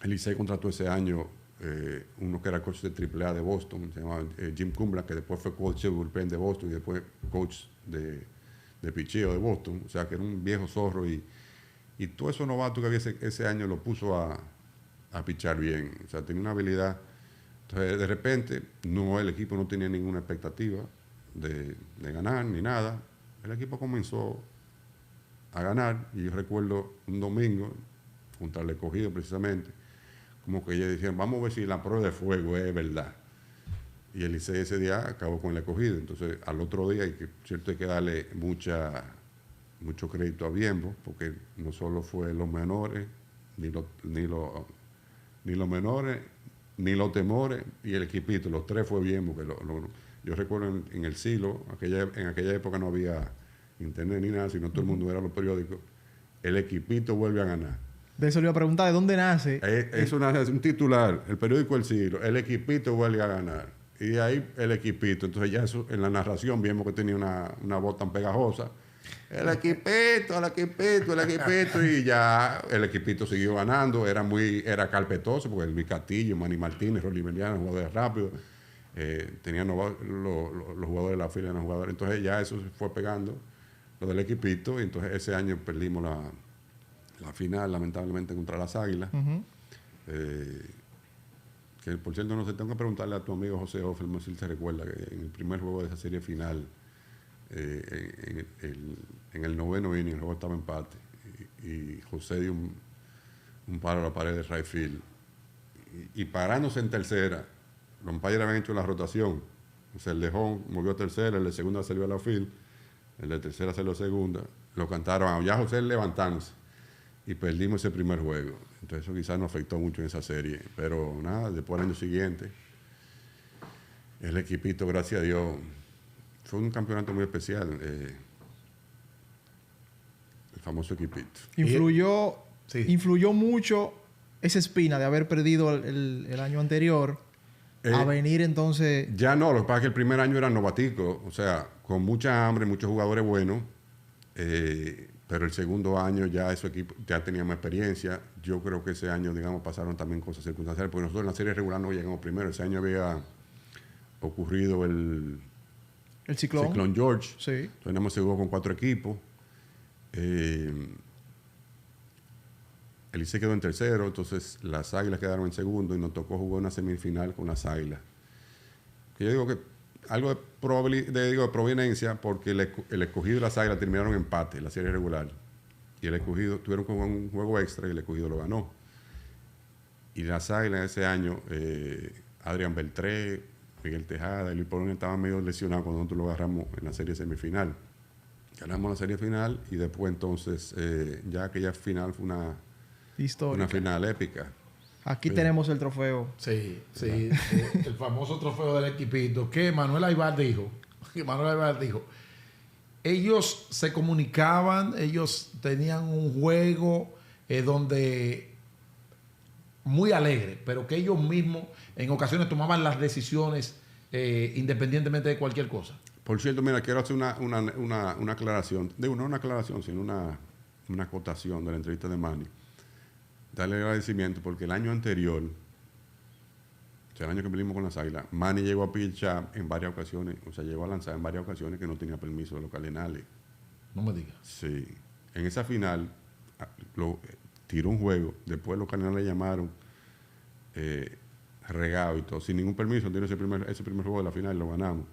Licey contrató ese año uno que era coach de AAA de Boston, se llamaba Jim Cumberland, que después fue coach de bullpen de Boston y después coach de picheo de Boston. O sea, que era un viejo zorro y todo eso novato que había ese año lo puso a pichar bien. O sea, tenía una habilidad. Entonces, de repente, el equipo no tenía ninguna expectativa de ganar ni nada. El equipo comenzó a ganar y yo recuerdo un domingo, junto al escogido precisamente, como que ellos decían, vamos a ver si la prueba de fuego es verdad. Y el Licey ese día acabó con el escogido. Entonces, al otro día, hay que darle mucho crédito a Biembo, porque no solo fue los menores, ni los menores, ni los temores, y el equipito, los 3 fue Biembo. Yo recuerdo en el Silo, en aquella época no había internet ni nada, sino todo el mundo era los periódicos. El equipito vuelve a ganar. De eso le iba a preguntar, ¿de dónde nace? Es un titular, el periódico El Siglo, el equipito vuelve a ganar. Y de ahí el equipito. Entonces ya eso, en la narración vimos que tenía una voz tan pegajosa. El equipito, el equipito, el equipito. Y ya el equipito siguió ganando. Era carpetoso porque Luis Castillo, Manny Martínez, Rolly Meliana, jugadores rápidos. Tenían los jugadores de la fila, eran jugadores. Entonces ya eso se fue pegando, lo del equipito. Y entonces ese año perdimos la final, lamentablemente, contra las Águilas. Que por cierto, no sé, tengo que preguntarle a tu amigo José Offerman si él se recuerda que en el primer juego de esa serie final, en el 9º inning, el juego estaba empate. Y José dio un paro a la pared de right field. Y parándose en tercera, los umpires habían hecho la rotación. O sea, el de home movió a tercera, el de segunda salió a la field, el de tercera salió a segunda. Lo cantaron ya José levantándose. Y perdimos ese primer juego. Entonces eso quizás nos afectó mucho en esa serie. Pero nada, después del año siguiente, el equipito, gracias a Dios, fue un campeonato muy especial. El famoso equipito. Influyó mucho esa espina de haber perdido el año anterior a venir entonces... Ya no, lo que pasa es que el primer año era novatico, o sea, con mucha hambre, muchos jugadores buenos. Pero el segundo año ya su equipo ya tenía más experiencia. Yo creo que ese año, digamos, pasaron también cosas circunstanciales, porque nosotros en la serie regular no llegamos primero. Ese año había ocurrido el ciclón George. Sí. Entonces nada más se jugó con 4 equipos. El Licey quedó en tercero, entonces las Águilas quedaron en segundo y nos tocó jugar una semifinal con las Águilas. Que yo digo que algo de proveniencia, porque el Escogido y las Águilas terminaron empate en la serie regular. Y el Escogido tuvieron como un juego extra y el Escogido lo ganó. Y las Águilas ese año, Adrián Beltré, Miguel Tejada y Luis Polonia estaban medio lesionados cuando nosotros lo agarramos en la serie semifinal. Ganamos la serie final y después entonces, ya aquella final fue una final épica. Aquí tenemos el trofeo. Sí. El famoso trofeo del equipito que Manuel Aybar dijo. Ellos se comunicaban, ellos tenían un juego donde muy alegre, pero que ellos mismos en ocasiones tomaban las decisiones independientemente de cualquier cosa. Por cierto, mira, quiero hacer una aclaración. Digo, no una aclaración, sino una acotación de la entrevista de Manny. Darle agradecimiento porque el año anterior, o sea, el año que vinimos con las Águilas, Manny llegó a pichar en varias ocasiones, o sea, llegó a lanzar en varias ocasiones que no tenía permiso de los Cardenales. No me digas. Sí. En esa final, tiró un juego, después los Cardenales le llamaron regado y todo, sin ningún permiso, tiró ese primer juego de la final y lo ganamos.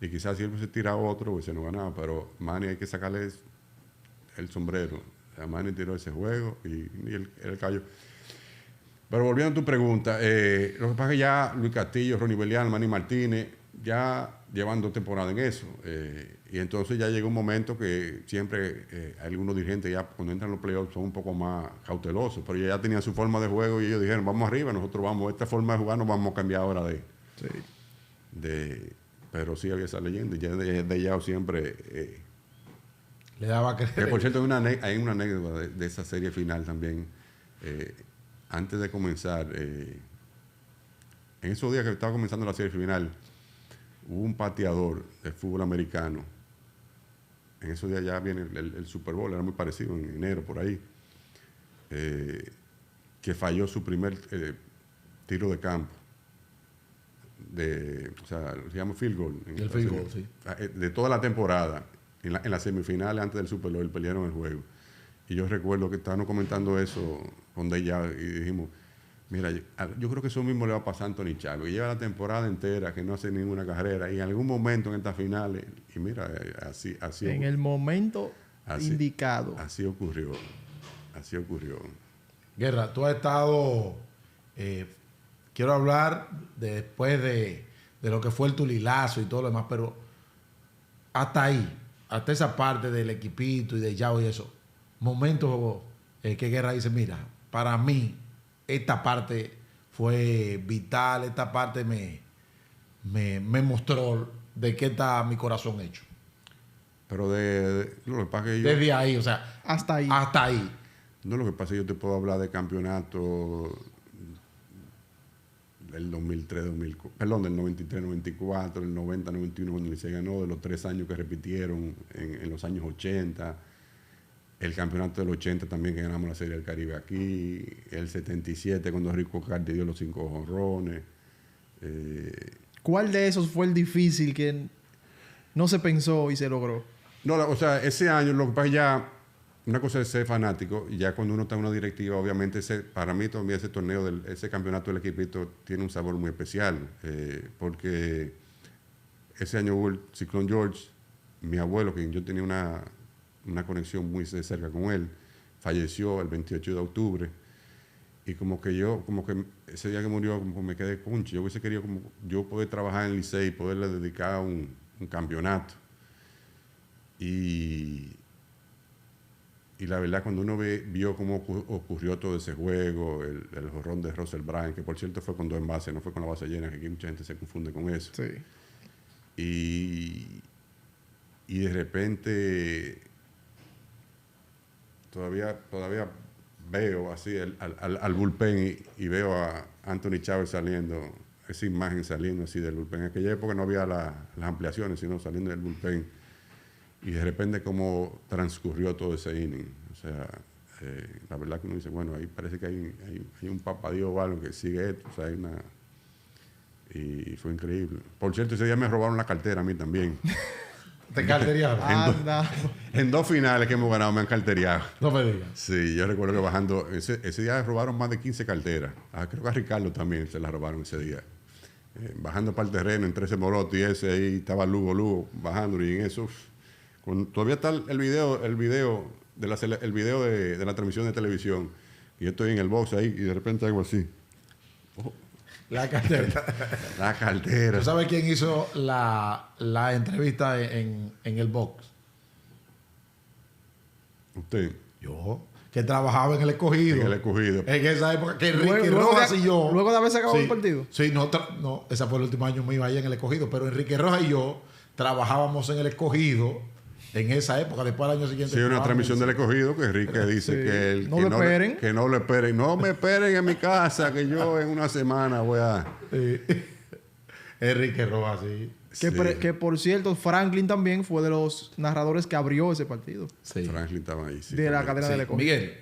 Y quizás si él se tiraba otro, pues se nos ganaba, pero Manny hay que sacarle el sombrero. Manny tiró ese juego y el cayó. Pero volviendo a tu pregunta, lo que pasa es que ya Luis Castillo, Ronny Belial, Manny Martínez, ya llevan 2 temporadas en eso. Y entonces ya llegó un momento que siempre algunos dirigentes ya cuando entran los playoffs son un poco más cautelosos, pero ya tenían su forma de juego y ellos dijeron, vamos arriba, nosotros vamos, esta forma de jugar nos vamos a cambiar ahora pero sí había esa leyenda y ya de Yao siempre... Le daba que por cierto, hay una anécdota de esa serie final también. Antes de comenzar, en esos días que estaba comenzando la serie final, hubo un pateador del fútbol americano. En esos días ya viene el Super Bowl, era muy parecido, en enero, por ahí, que falló su primer tiro de campo. O sea, se llama field goal. El field goal, sí. De toda la temporada. En las semifinales antes del Super Bowl pelearon el juego. Y yo recuerdo que estábamos comentando eso con Deya y dijimos, mira, yo creo que eso mismo le va a pasar a Anthony Chago. Y lleva la temporada entera que no hace ninguna carrera. Y en algún momento en estas finales, y mira, así en el momento indicado. Así ocurrió. Guerra, tú has estado... quiero hablar después de lo que fue el Tulilazo y todo lo demás, pero hasta ahí, hasta esa parte del equipito y de Yao y eso, momentos que Guerra dice, mira, para mí esta parte fue vital, esta parte me mostró de qué está mi corazón hecho. Pero lo que pasa es que desde ahí, o sea, hasta ahí. No, lo que pasa es que yo te puedo hablar de campeonato el 2003, 2004, perdón, del 93, 94, el 90, 91, cuando el Licey ganó, de los 3 años que repitieron en los años 80, el campeonato del 80 también que ganamos la Serie del Caribe aquí, el 77 cuando Rico Cardi dio los 5 jonrones. ¿Cuál de esos fue el difícil que no se pensó y se logró? No, o sea, ese año, lo que pasa ya, una cosa es ser fanático, y ya cuando uno está en una directiva, obviamente, para mí todavía ese torneo, ese campeonato del equipito tiene un sabor muy especial, porque ese año hubo el Ciclón George, mi abuelo, que yo tenía una conexión muy de cerca con él, falleció el 28 de octubre, y como que ese día que murió, como me quedé concho, yo hubiese querido como yo poder trabajar en el Licey y poderle dedicar un campeonato. Y la verdad, cuando uno vio cómo ocurrió todo ese juego, el jorrón de Russell Bryan, que por cierto fue con 2 envases, no fue con la base llena, que aquí mucha gente se confunde con eso. Sí. Y de repente, todavía veo así al bullpen y veo a Anthony Chávez saliendo, esa imagen saliendo así del bullpen. En aquella época no había las ampliaciones, sino saliendo del bullpen. Y de repente como transcurrió todo ese inning. O sea, la verdad que uno dice, bueno, ahí parece que hay un papadío o algo que sigue esto. O sea, y fue increíble. Por cierto, ese día me robaron la cartera a mí también. ¿Te carteriaron? Anda. En 2 finales que hemos ganado me han carteriado. No me digas. Sí, yo recuerdo que bajando, ese día robaron más de 15 carteras. Creo que a Ricardo también se la robaron ese día. Bajando para el terreno, entre ese moloto y ese, ahí estaba Lugo bajando, y en eso... Todavía está el video de la transmisión de televisión. Y yo estoy en el box ahí y de repente hago así. Oh. La cartera. La cartera. ¿Tú sabes quién hizo la entrevista en el box? Usted. Yo. Que trabajaba en el Escogido. En el Escogido. En esa época que Enrique Rojas y yo... Luego de haberse acabado el partido. Sí, no, ese fue el último año mío allá en el Escogido. Pero Enrique Rojas y yo trabajábamos en el Escogido en esa época, después del año siguiente. Sí, una transmisión del Escogido que Enrique dice que no lo esperen. Que no lo esperen. No me esperen en mi casa, que yo en una semana voy a... Enrique Rojas, sí. Que por cierto, Franklin también fue de los narradores que abrió ese partido. Sí. Franklin estaba ahí. Sí, de la cadena del Escogido. Miguel.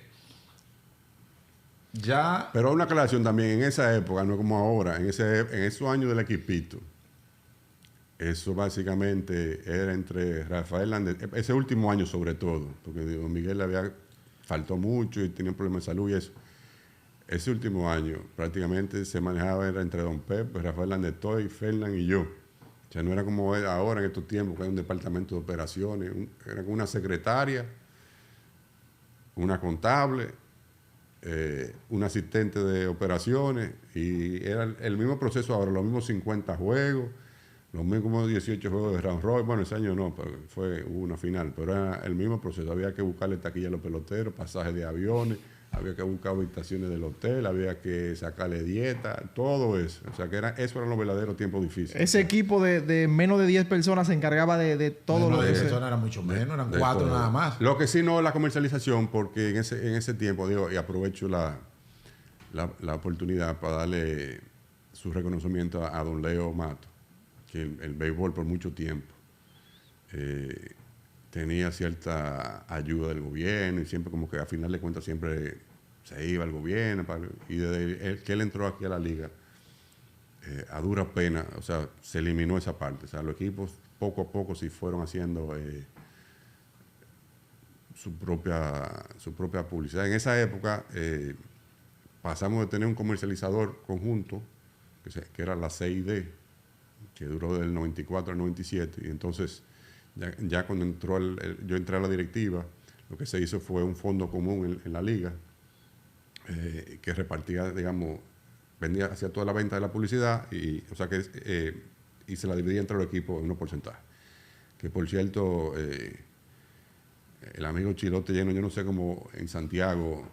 Ya... Pero una aclaración también, en esa época, no como ahora, en esos años del equipito, eso básicamente era entre Rafael Landez, ese último año sobre todo, porque Don Miguel faltó mucho y tenía un problema de salud y eso. Ese último año prácticamente se manejaba era entre Don Pepe, Rafael Landetoy, Fernán y yo. O sea, no era como ahora en estos tiempos que hay un departamento de operaciones, era como una secretaria, una contable, un asistente de operaciones, y era el mismo proceso ahora, los mismos 50 juegos, los mismos 18 juegos de round robin. Bueno, ese año no, hubo una final, pero era el mismo proceso. Había que buscarle taquilla a los peloteros, pasajes de aviones, había que buscar habitaciones del hotel, había que sacarle dieta, todo eso. O sea, que eso eran los verdaderos tiempos difíciles. Ese equipo de menos de 10 personas se encargaba de todo lo de que... 10 personas era mucho menos, eran 4 nada más. Lo que sí no es la comercialización, porque en ese tiempo, digo, y aprovecho la oportunidad para darle su reconocimiento a don Leo Mato, que el béisbol por mucho tiempo tenía cierta ayuda del gobierno, y siempre como que a final de cuentas siempre se iba al gobierno, y desde que él entró aquí a la liga, a duras penas, o sea, se eliminó esa parte. O sea, los equipos poco a poco sí fueron haciendo su propia publicidad. En esa época pasamos de tener un comercializador conjunto, que era la CID, que duró del 94 al 97, y entonces ya cuando yo entré a la directiva, lo que se hizo fue un fondo común en la liga, que repartía, digamos, vendía, hacía toda la venta de la publicidad, y se la dividía entre los equipos en unos porcentajes. Que por cierto, el amigo Chilote Lleno, yo no sé cómo en Santiago,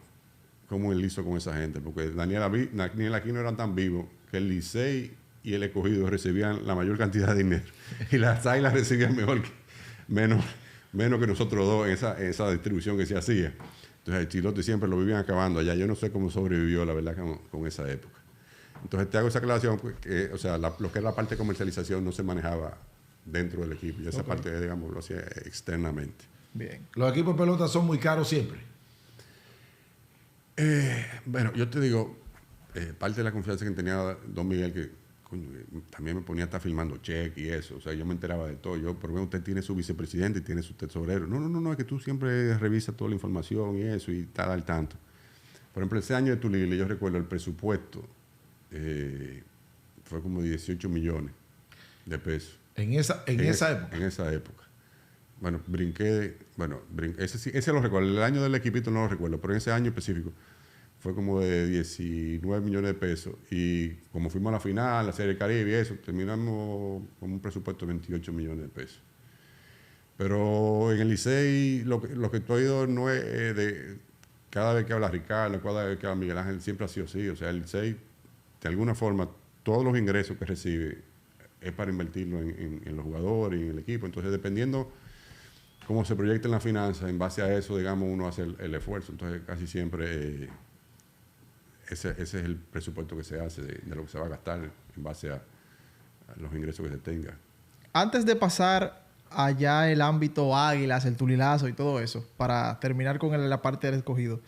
cómo él hizo con esa gente, porque Daniel Aquino eran tan vivos que el Licey y el Escogido recibían la mayor cantidad de dinero, y las Águilas recibían menos que nosotros dos en esa distribución que se hacía. Entonces el Chilote siempre lo vivían acabando allá. Yo no sé cómo sobrevivió, la verdad, con esa época. Entonces te hago esa aclaración, pues, que, o sea, lo que es la parte de comercialización no se manejaba dentro del equipo. Y esa parte, digamos, lo hacía externamente. Bien. Los equipos de pelota son muy caros siempre. Bueno, yo te digo, parte de la confianza que tenía Don Miguel, que coño, también me ponía a estar filmando cheque y eso. O sea, yo me enteraba de todo. Yo, por ejemplo, usted tiene su vicepresidente y tiene su tesorero. No, es que tú siempre revisas toda la información y eso y estás al tanto. Por ejemplo, ese año de Tulile, yo recuerdo el presupuesto fue como 18 millones de pesos. En esa época. En esa época. Bueno, ese lo recuerdo. El año del equipito no lo recuerdo, pero en ese año específico fue como de 19 millones de pesos. Y como fuimos a la final, la Serie del Caribe y eso, terminamos con un presupuesto de 28 millones de pesos. Pero en el Licey, lo que tú has oído no es de cada vez que habla Ricardo, cada vez que habla Miguel Ángel, siempre ha sido así. O sea, el Licey, de alguna forma, todos los ingresos que recibe es para invertirlo en los jugadores y en el equipo. Entonces, dependiendo cómo se proyecta en la finanza, en base a eso, digamos, uno hace el esfuerzo. Entonces, casi siempre ese es el presupuesto que se hace de lo que se va a gastar en base a los ingresos que se tenga. Antes de pasar allá el ámbito Águilas, el Tulilazo y todo eso, para terminar con la parte del escogido,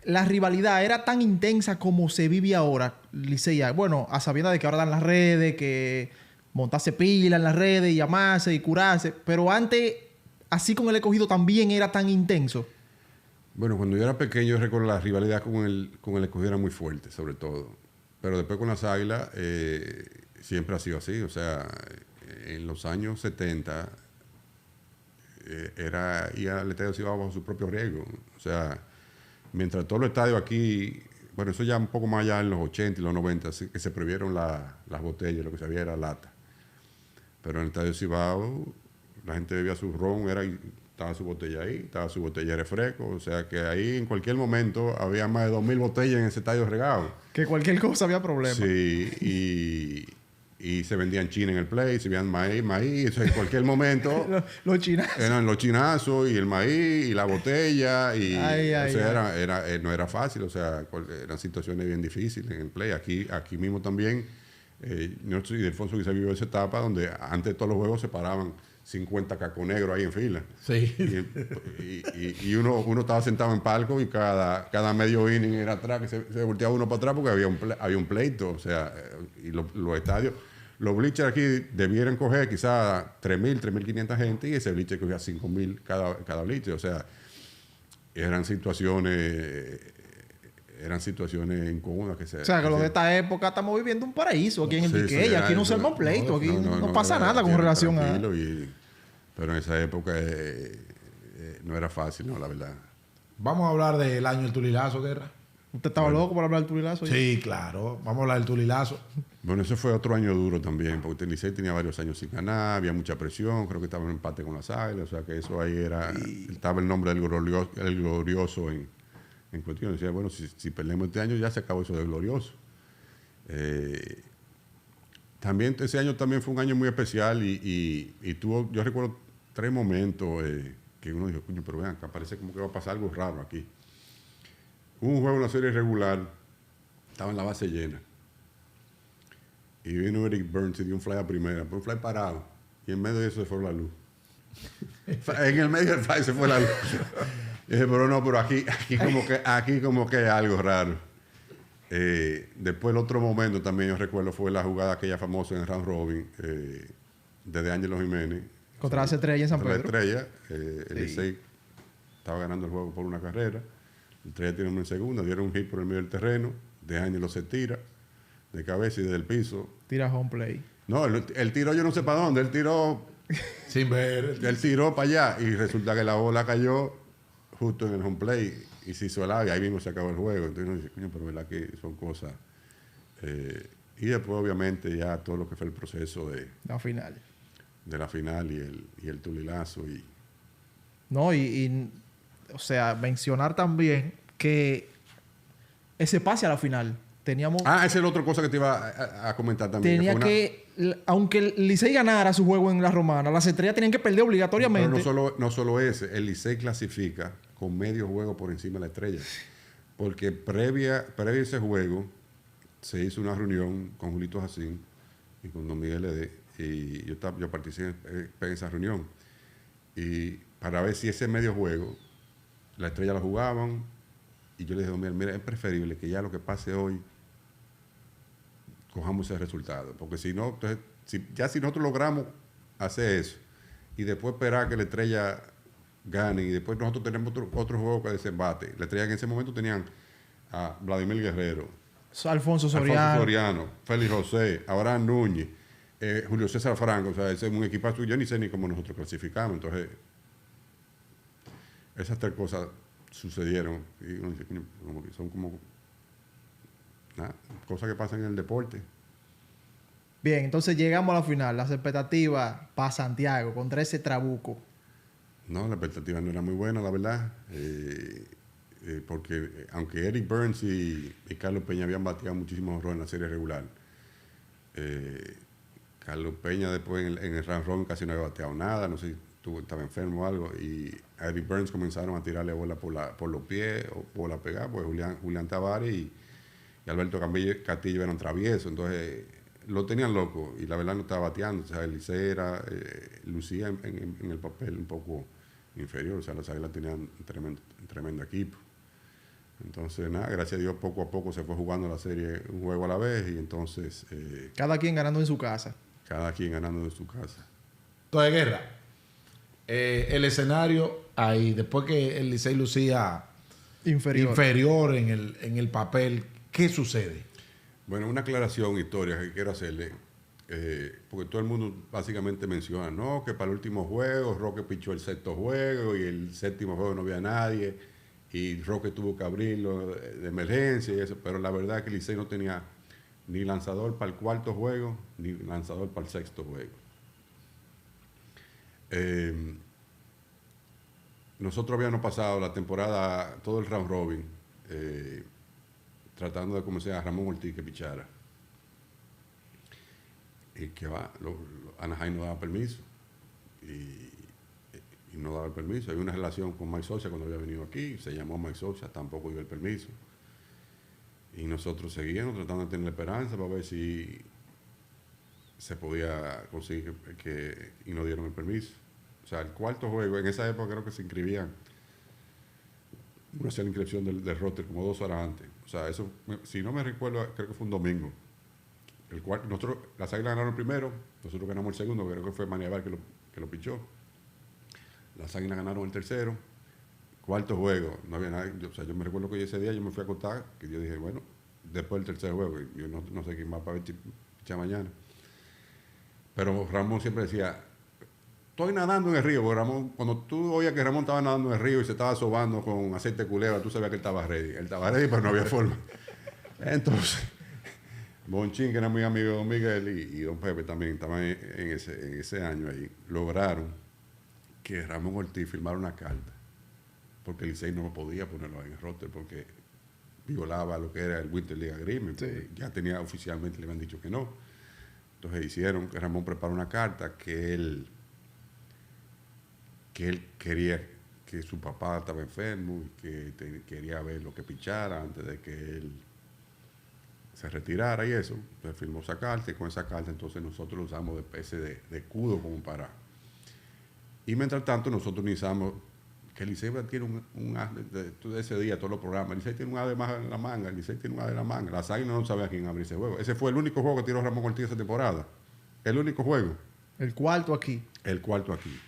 la rivalidad era tan intensa como se vive ahora, Licey. Bueno, a sabiendas de que ahora dan las redes, que montarse pila en las redes y llamarse y curarse, pero antes, así con el escogido, también era tan intenso. Bueno, cuando yo era pequeño, yo recuerdo la rivalidad con el escogido era muy fuerte, sobre todo. Pero después con las Águilas siempre ha sido así. O sea, en los años 70 ir al estadio Cibao bajo su propio riesgo. O sea, mientras todos los estadios aquí, bueno, eso ya un poco más allá en los 80 y los 90, así que se prohibieron las botellas, lo que se había era lata. Pero en el estadio Cibao, la gente bebía su ron, estaba su botella ahí, estaba su botella de refresco. O sea que ahí en cualquier momento había más de 2,000 botellas en ese estadio regado. Que cualquier cosa había problema. Sí, y se vendían china en el play, se vendían maíz. O sea, en cualquier momento. Los chinazos. Eran los chinazos y el maíz y la botella. Y, no era fácil, o sea, eran situaciones bien difíciles en el play. Aquí mismo también, yo soy de Alfonso que se vivió esa etapa donde antes de todos los juegos se paraban 50 cacos negros ahí en fila. Sí. Y uno estaba sentado en palco y cada medio inning era atrás, que se volteaba uno para atrás porque había un pleito. O sea, y los estadios, los bleachers aquí debieran coger quizás 3,000, 3,500 gente y ese bleacher cogía 5,000 cada bleacher. O sea, eran situaciones incómodas que se... O sea, que lo de esta época estamos viviendo un paraíso aquí en el Diquey. Aquí no se arma un pleito. Aquí no pasa nada con relación a... Pero en esa época no era fácil, no, la verdad. Vamos a hablar del año del Tulilazo, Guerra. ¿Usted estaba loco por hablar del Tulilazo? Sí, claro. Vamos a hablar del Tulilazo. Bueno, ese fue otro año duro también, porque el Licey tenía varios años sin ganar, había mucha presión, creo que estaba en empate con las Águilas, o sea que eso ahí estaba el nombre del glorioso en cuestión. Decía, bueno, si perdemos este año ya se acabó eso de glorioso. También ese año también fue un año muy especial y tuvo, yo recuerdo 3 momentos que uno dijo, coño, pero vean, acá parece como que va a pasar algo raro aquí. Hubo un juego en la serie regular, estaba en la base llena. Y vino Eric Burns y dio un fly a primera, fue un fly parado. Y en medio de eso se fue la luz. En el medio del fly se fue la luz. Y dije, pero aquí como que hay algo raro. Después el otro momento también yo recuerdo fue la jugada aquella famosa en el round robin de D'Angelo Jiménez. Contra las Estrellas en San Pedro. Contra la Estrella. El Licey estaba ganando el juego por una carrera. La Estrella tiene una en segunda, dieron un hit por el medio del terreno. D'Angelo se tira de cabeza y desde el piso. Tira home play. No, él tiró yo no sé para dónde. Él tiró... Sin ver. Él tiró para allá y resulta que la bola cayó justo en el home play y se hizo el ave, ahí mismo se acabó el juego. Entonces uno dice, coño, pero verdad que son cosas. Y después, obviamente, ya todo lo que fue el proceso de la final. De la final y el Tulilazo. No, o sea, mencionar también que ese pase a la final. Teníamos... esa es la otra cosa que te iba a comentar también. Aunque el Licey ganara su juego en la Romana, las Estrellas tenían que perder obligatoriamente. Pero no solo ese, el Licey clasifica con medio juego por encima de la Estrella. Porque previa a ese juego, se hizo una reunión con Julito Jacín y con don Miguel Ede, y yo participé en esa reunión. Y para ver si ese medio juego, la Estrella la jugaban, y yo le dije, mira, es preferible que ya lo que pase hoy cojamos ese resultado, porque si no, entonces, si nosotros logramos hacer eso, y después esperar que la Estrella gane, y después nosotros tenemos otro juego que desembate. La Estrella en ese momento tenían a Vladimir Guerrero, Alfonso Soriano, Félix José, Abraham Núñez, Julio César Franco. O sea, ese es un equipazo. Yo ni sé ni cómo nosotros clasificamos. Entonces, esas tres cosas sucedieron. Y uno dice, como que son como cosas que pasan en el deporte. Bien, entonces llegamos a la final. Las expectativas para Santiago contra ese Trabuco. No, la expectativa no era muy buena, la verdad. Porque aunque Eric Burns y Carlos Peña habían bateado muchísimos horrores en la serie regular, Carlos Peña después en el round robin casi no había bateado nada, no sé si estaba enfermo o algo, y a Eric Burns comenzaron a tirarle bola por los pies o bola pegada, pues Julián Tavares y Alberto Castillo eran traviesos, entonces lo tenían loco y la verdad no estaba bateando. O sea, el Licey lucía en el papel un poco inferior, o sea, las Águilas tenían tremendo equipo. Entonces, nada, gracias a Dios, poco a poco se fue jugando la serie un juego a la vez y entonces... cada quien ganando en su casa. Cada quien ganando en su casa. Entonces, Guerra, el escenario ahí, después que el Licey lucía inferior en el papel, ¿qué sucede? Bueno, una aclaración, historia que quiero hacerle, porque todo el mundo básicamente menciona, no, que para el último juego Roque pichó el sexto juego y el séptimo juego no había nadie y Roque tuvo que abrirlo de emergencia y eso, pero la verdad es que el Licey no tenía ni lanzador para el cuarto juego ni lanzador para el sexto juego. Nosotros habíamos pasado la temporada, todo el round robin, tratando de convencer a Ramón Ortiz que pichara. Y que Anaheim no daba permiso. Y no daba el permiso. Hay una relación con Mike Sosa cuando había venido aquí, se llamó Mike Sosa, tampoco dio el permiso. Y nosotros seguíamos tratando de tener esperanza para ver si se podía conseguir y no dieron el permiso. O sea, el cuarto juego, en esa época creo que se inscribían, uno hacía la inscripción del roster como 2 horas antes. O sea, eso, si no me recuerdo, creo que fue un domingo. Las Águilas ganaron el primero, nosotros ganamos el segundo, creo que fue Maniabar que lo pichó. Las Águilas ganaron el tercero. Cuarto juego, no había nadie. Yo me recuerdo que ese día yo me fui a acostar, que yo dije, bueno, después del tercer juego, yo no sé quién va para ver pichar mañana. Pero Ramón siempre decía, estoy nadando en el río, porque Ramón, cuando tú oías que Ramón estaba nadando en el río y se estaba sobando con aceite de culebra, tú sabías que él estaba ready. Él estaba ready, pero no había forma. Entonces, Bonchín, que era muy amigo de Don Miguel, y Don Pepe también estaban en ese año ahí, lograron que Ramón Ortiz firmara una carta, porque el Licey no podía ponerlo en el roster, porque violaba lo que era el Winter League Agreement. Sí. Ya tenía oficialmente, le habían dicho que no. Entonces hicieron que Ramón preparó una carta que él quería, que su papá estaba enfermo y que quería ver lo que pichara antes de que él se retirara y eso. Entonces firmó esa carta y con esa carta entonces nosotros lo usamos de especie de escudo como para... Y mientras tanto nosotros iniciamos que el Licey tiene un as de ese día, todos los programas. El Licey tiene un as de más en la manga, el Licey tiene un as de la manga. Las Águilas no sabían quién abrir ese juego. Ese fue el único juego que tiró Ramón Ortiz esa temporada. El único juego. El cuarto aquí. El cuarto aquí.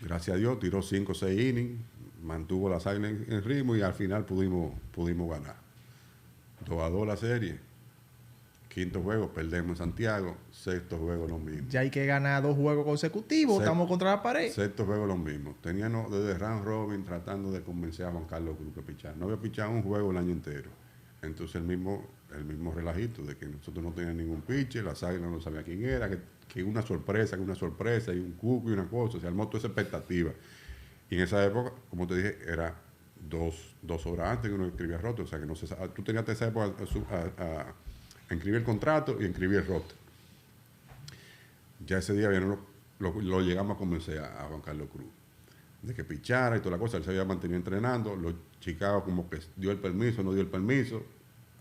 Gracias a Dios tiró 5 o 6 innings, mantuvo las Águilas en ritmo y al final pudimos ganar. 2-2 la serie. Quinto juego, perdemos en Santiago. Sexto juego, lo mismo. Ya hay que ganar 2 juegos consecutivos. Estamos contra la pared. Sexto juego, lo mismo. Teníamos desde round robin tratando de convencer a Juan Carlos Cruz que pichar. No había pichado un juego el año entero. Entonces el mismo relajito de que nosotros no teníamos ningún pitcher, las Águilas no sabían quién era, que una sorpresa, y un cuco y una cosa. Se armó toda esa expectativa. Y en esa época, como te dije, era dos horas antes que uno escribía roto. O sea que no se sabe. Tú tenías esa época a inscribir el contrato y inscribir el roster. Ya ese día lo llegamos a convencer a Juan Carlos Cruz de que pichara y toda la cosa. Él se había mantenido entrenando. Los Chicago como que dio el permiso, no dio el permiso.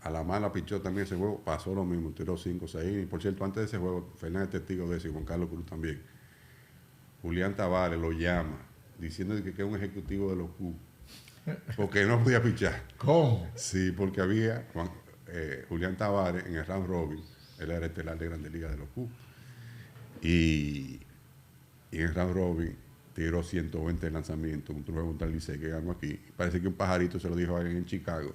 a la mala pichó también ese juego, pasó lo mismo, tiró 5 6 y por cierto, antes de ese juego, Fernández es testigo de eso y Juan Carlos Cruz también. Julián Tavares lo llama, diciendo que es un ejecutivo de los Cubs, porque no podía pichar. ¿Cómo? Sí, porque había Julián Tavares en el round robin, él era estelar de Grandes Ligas de los Cubs. Y en el round robin tiró 120 lanzamientos, un juego contra el Licey que ganó aquí. Parece que un pajarito se lo dijo a alguien en Chicago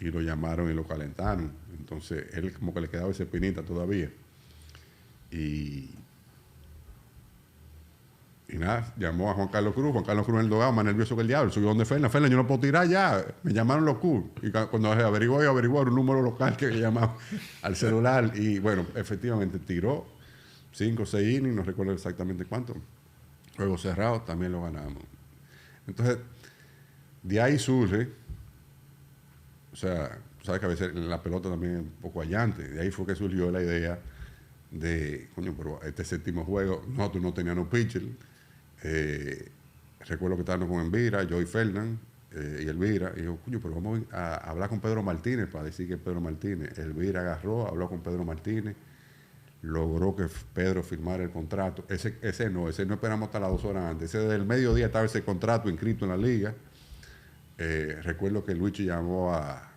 y lo llamaron y lo calentaron. Entonces él como que le quedaba esa espinita todavía. Y nada, llamó a Juan Carlos Cruz en el dogado, más nervioso que el diablo. Subió donde Fernández, yo no puedo tirar ya. Me llamaron los Cubs. Y cuando averiguó un número local que llamaba al celular. Y bueno, efectivamente tiró 5 6 innings, no recuerdo exactamente cuánto. Juego cerrado, también lo ganamos. Entonces, de ahí surge, o sea, sabes que a veces la pelota también es un poco allante. De ahí fue que surgió la idea de, coño, pero este séptimo juego, nosotros no teníamos pitcher. Recuerdo que estábamos con Elvira, yo y Fernán, y Elvira, y yo, coño, pero vamos a hablar con Pedro Martínez para decir que es Pedro Martínez. Elvira agarró, habló con Pedro Martínez, logró que Pedro firmara el contrato. Ese no esperamos hasta las 2 horas antes. Ese del mediodía estaba ese contrato inscrito en la liga. Recuerdo que Luigi llamó a,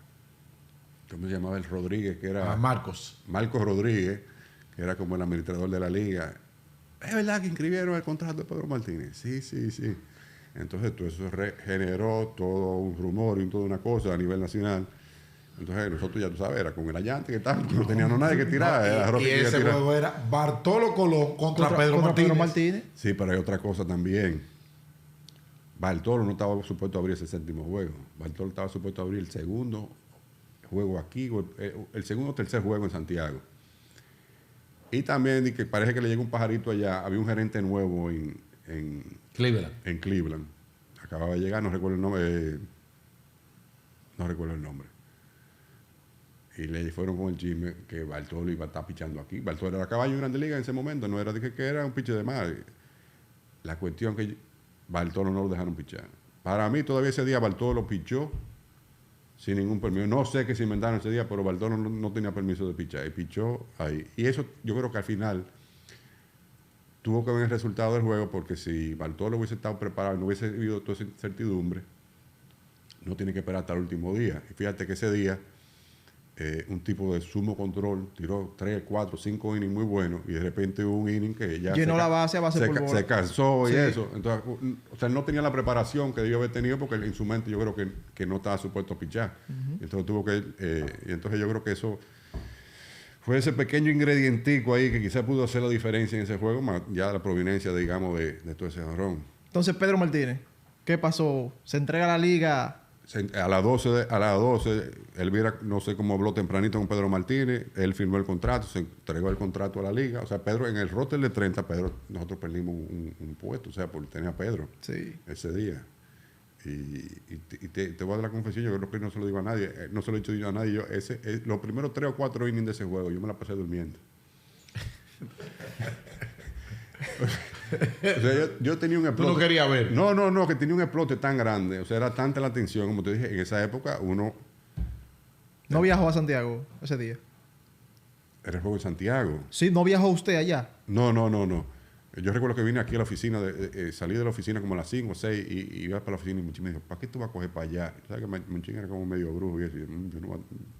¿cómo se llamaba el Rodríguez? Que era Marcos Rodríguez, que era como el administrador de la liga. ¿Es verdad que inscribieron el contrato de Pedro Martínez? Sí. Entonces todo eso generó todo un rumor y toda una cosa a nivel nacional. Entonces nosotros, ya tú sabes, era con el allante que tal, no teníamos nadie que tirar. Y ese juego era Bartolo Colón contra Pedro Martínez. Sí, pero hay otra cosa también. Bartolo no estaba supuesto a abrir ese séptimo juego. Bartolo estaba supuesto a abrir el segundo juego aquí, el segundo o tercer juego en Santiago. Y también que parece que le llegó un pajarito allá. Había un gerente nuevo en Cleveland. Acababa de llegar, no recuerdo el nombre. Y le fueron con el chisme que Bartolo iba a estar pichando aquí. Bartolo era caballo en Grandes Ligas en ese momento, no era de que era un piche de madre. La cuestión que Bartolo no lo dejaron pichar. Para mí, todavía ese día Bartolo pichó sin ningún permiso. No sé qué se inventaron ese día, pero Bartolo no tenía permiso de pichar. Y pichó ahí. Y eso yo creo que al final tuvo que ver el resultado del juego, porque si Bartolo hubiese estado preparado y no hubiese habido toda esa incertidumbre, no tiene que esperar hasta el último día. Y fíjate que ese día un tipo de sumo control tiró 3, 4, 5 innings muy buenos y de repente hubo un inning que ya llenó la base a base por bola. Se cansó y eso. Entonces, o sea, él no tenía la preparación que debió haber tenido, porque en su mente yo creo que no estaba supuesto a pichar. Entonces tuvo que y entonces yo creo que eso fue ese pequeño ingredientico ahí que quizás pudo hacer la diferencia en ese juego, más ya la proveniencia, digamos, de todo ese jonrón. Entonces, Pedro Martínez, ¿qué pasó? ¿Se entrega a la liga? A las 12, Elvira, no sé cómo habló tempranito con Pedro Martínez, él firmó el contrato, se entregó el contrato a la liga. O sea, Pedro, en el roster de 30, nosotros perdimos un puesto, o sea, porque tenía a Pedro ese día. Y te voy a dar la confesión, yo creo que no se lo digo a nadie, no se lo he dicho yo a nadie. Los primeros 3 o 4 innings de ese juego, yo me la pasé durmiendo. O sea, yo tenía un explote. ¿Tú no querías ver? No, que tenía un explote tan grande. O sea, era tanta la tensión, como te dije, en esa época uno... ¿No viajó a Santiago ese día? Era el juego de Santiago. Sí, ¿no viajó usted allá? No. Yo recuerdo que vine aquí a la oficina, salí de la oficina como a las 5 o 6 y iba para la oficina y Monchín me dijo, ¿para qué tú vas a coger para allá? ¿Sabes que Monchín era como medio brujo? Y eso,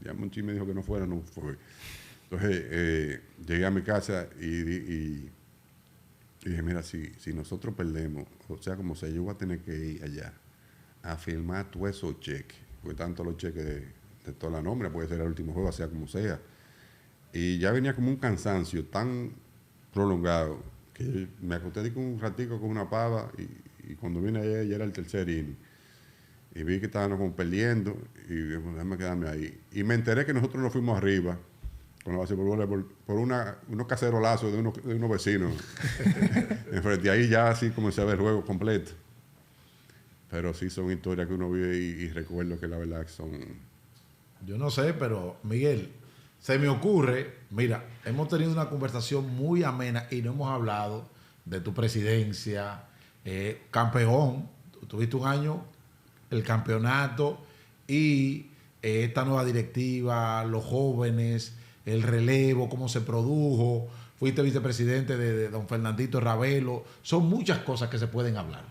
ya Monchín me dijo que no fuera, no fue. Entonces, llegué a mi casa y dije, mira, si nosotros perdemos, o sea, como sea, yo voy a tener que ir allá a firmar todos esos cheques, porque tanto los cheques de toda la nómina, puede ser el último juego, sea como sea. Y ya venía como un cansancio tan prolongado que me acosté con un ratico con una pava y cuando vine allá ya era el tercer inning. Y vi que estaban como perdiendo y dije, bueno, déjame quedarme ahí. Y me enteré que nosotros nos fuimos arriba con la base por unos cacerolazos de unos vecinos. Enfrente, ahí ya así comencé a ver el juego completo. Pero sí son historias que uno vive y recuerdo que la verdad son... Yo no sé, pero Miguel, se me ocurre, mira, hemos tenido una conversación muy amena y no hemos hablado de tu presidencia, campeón, tuviste un año el campeonato y esta nueva directiva, los jóvenes, el relevo, cómo se produjo, fuiste vicepresidente de don Fernandito Ravelo, son muchas cosas que se pueden hablar.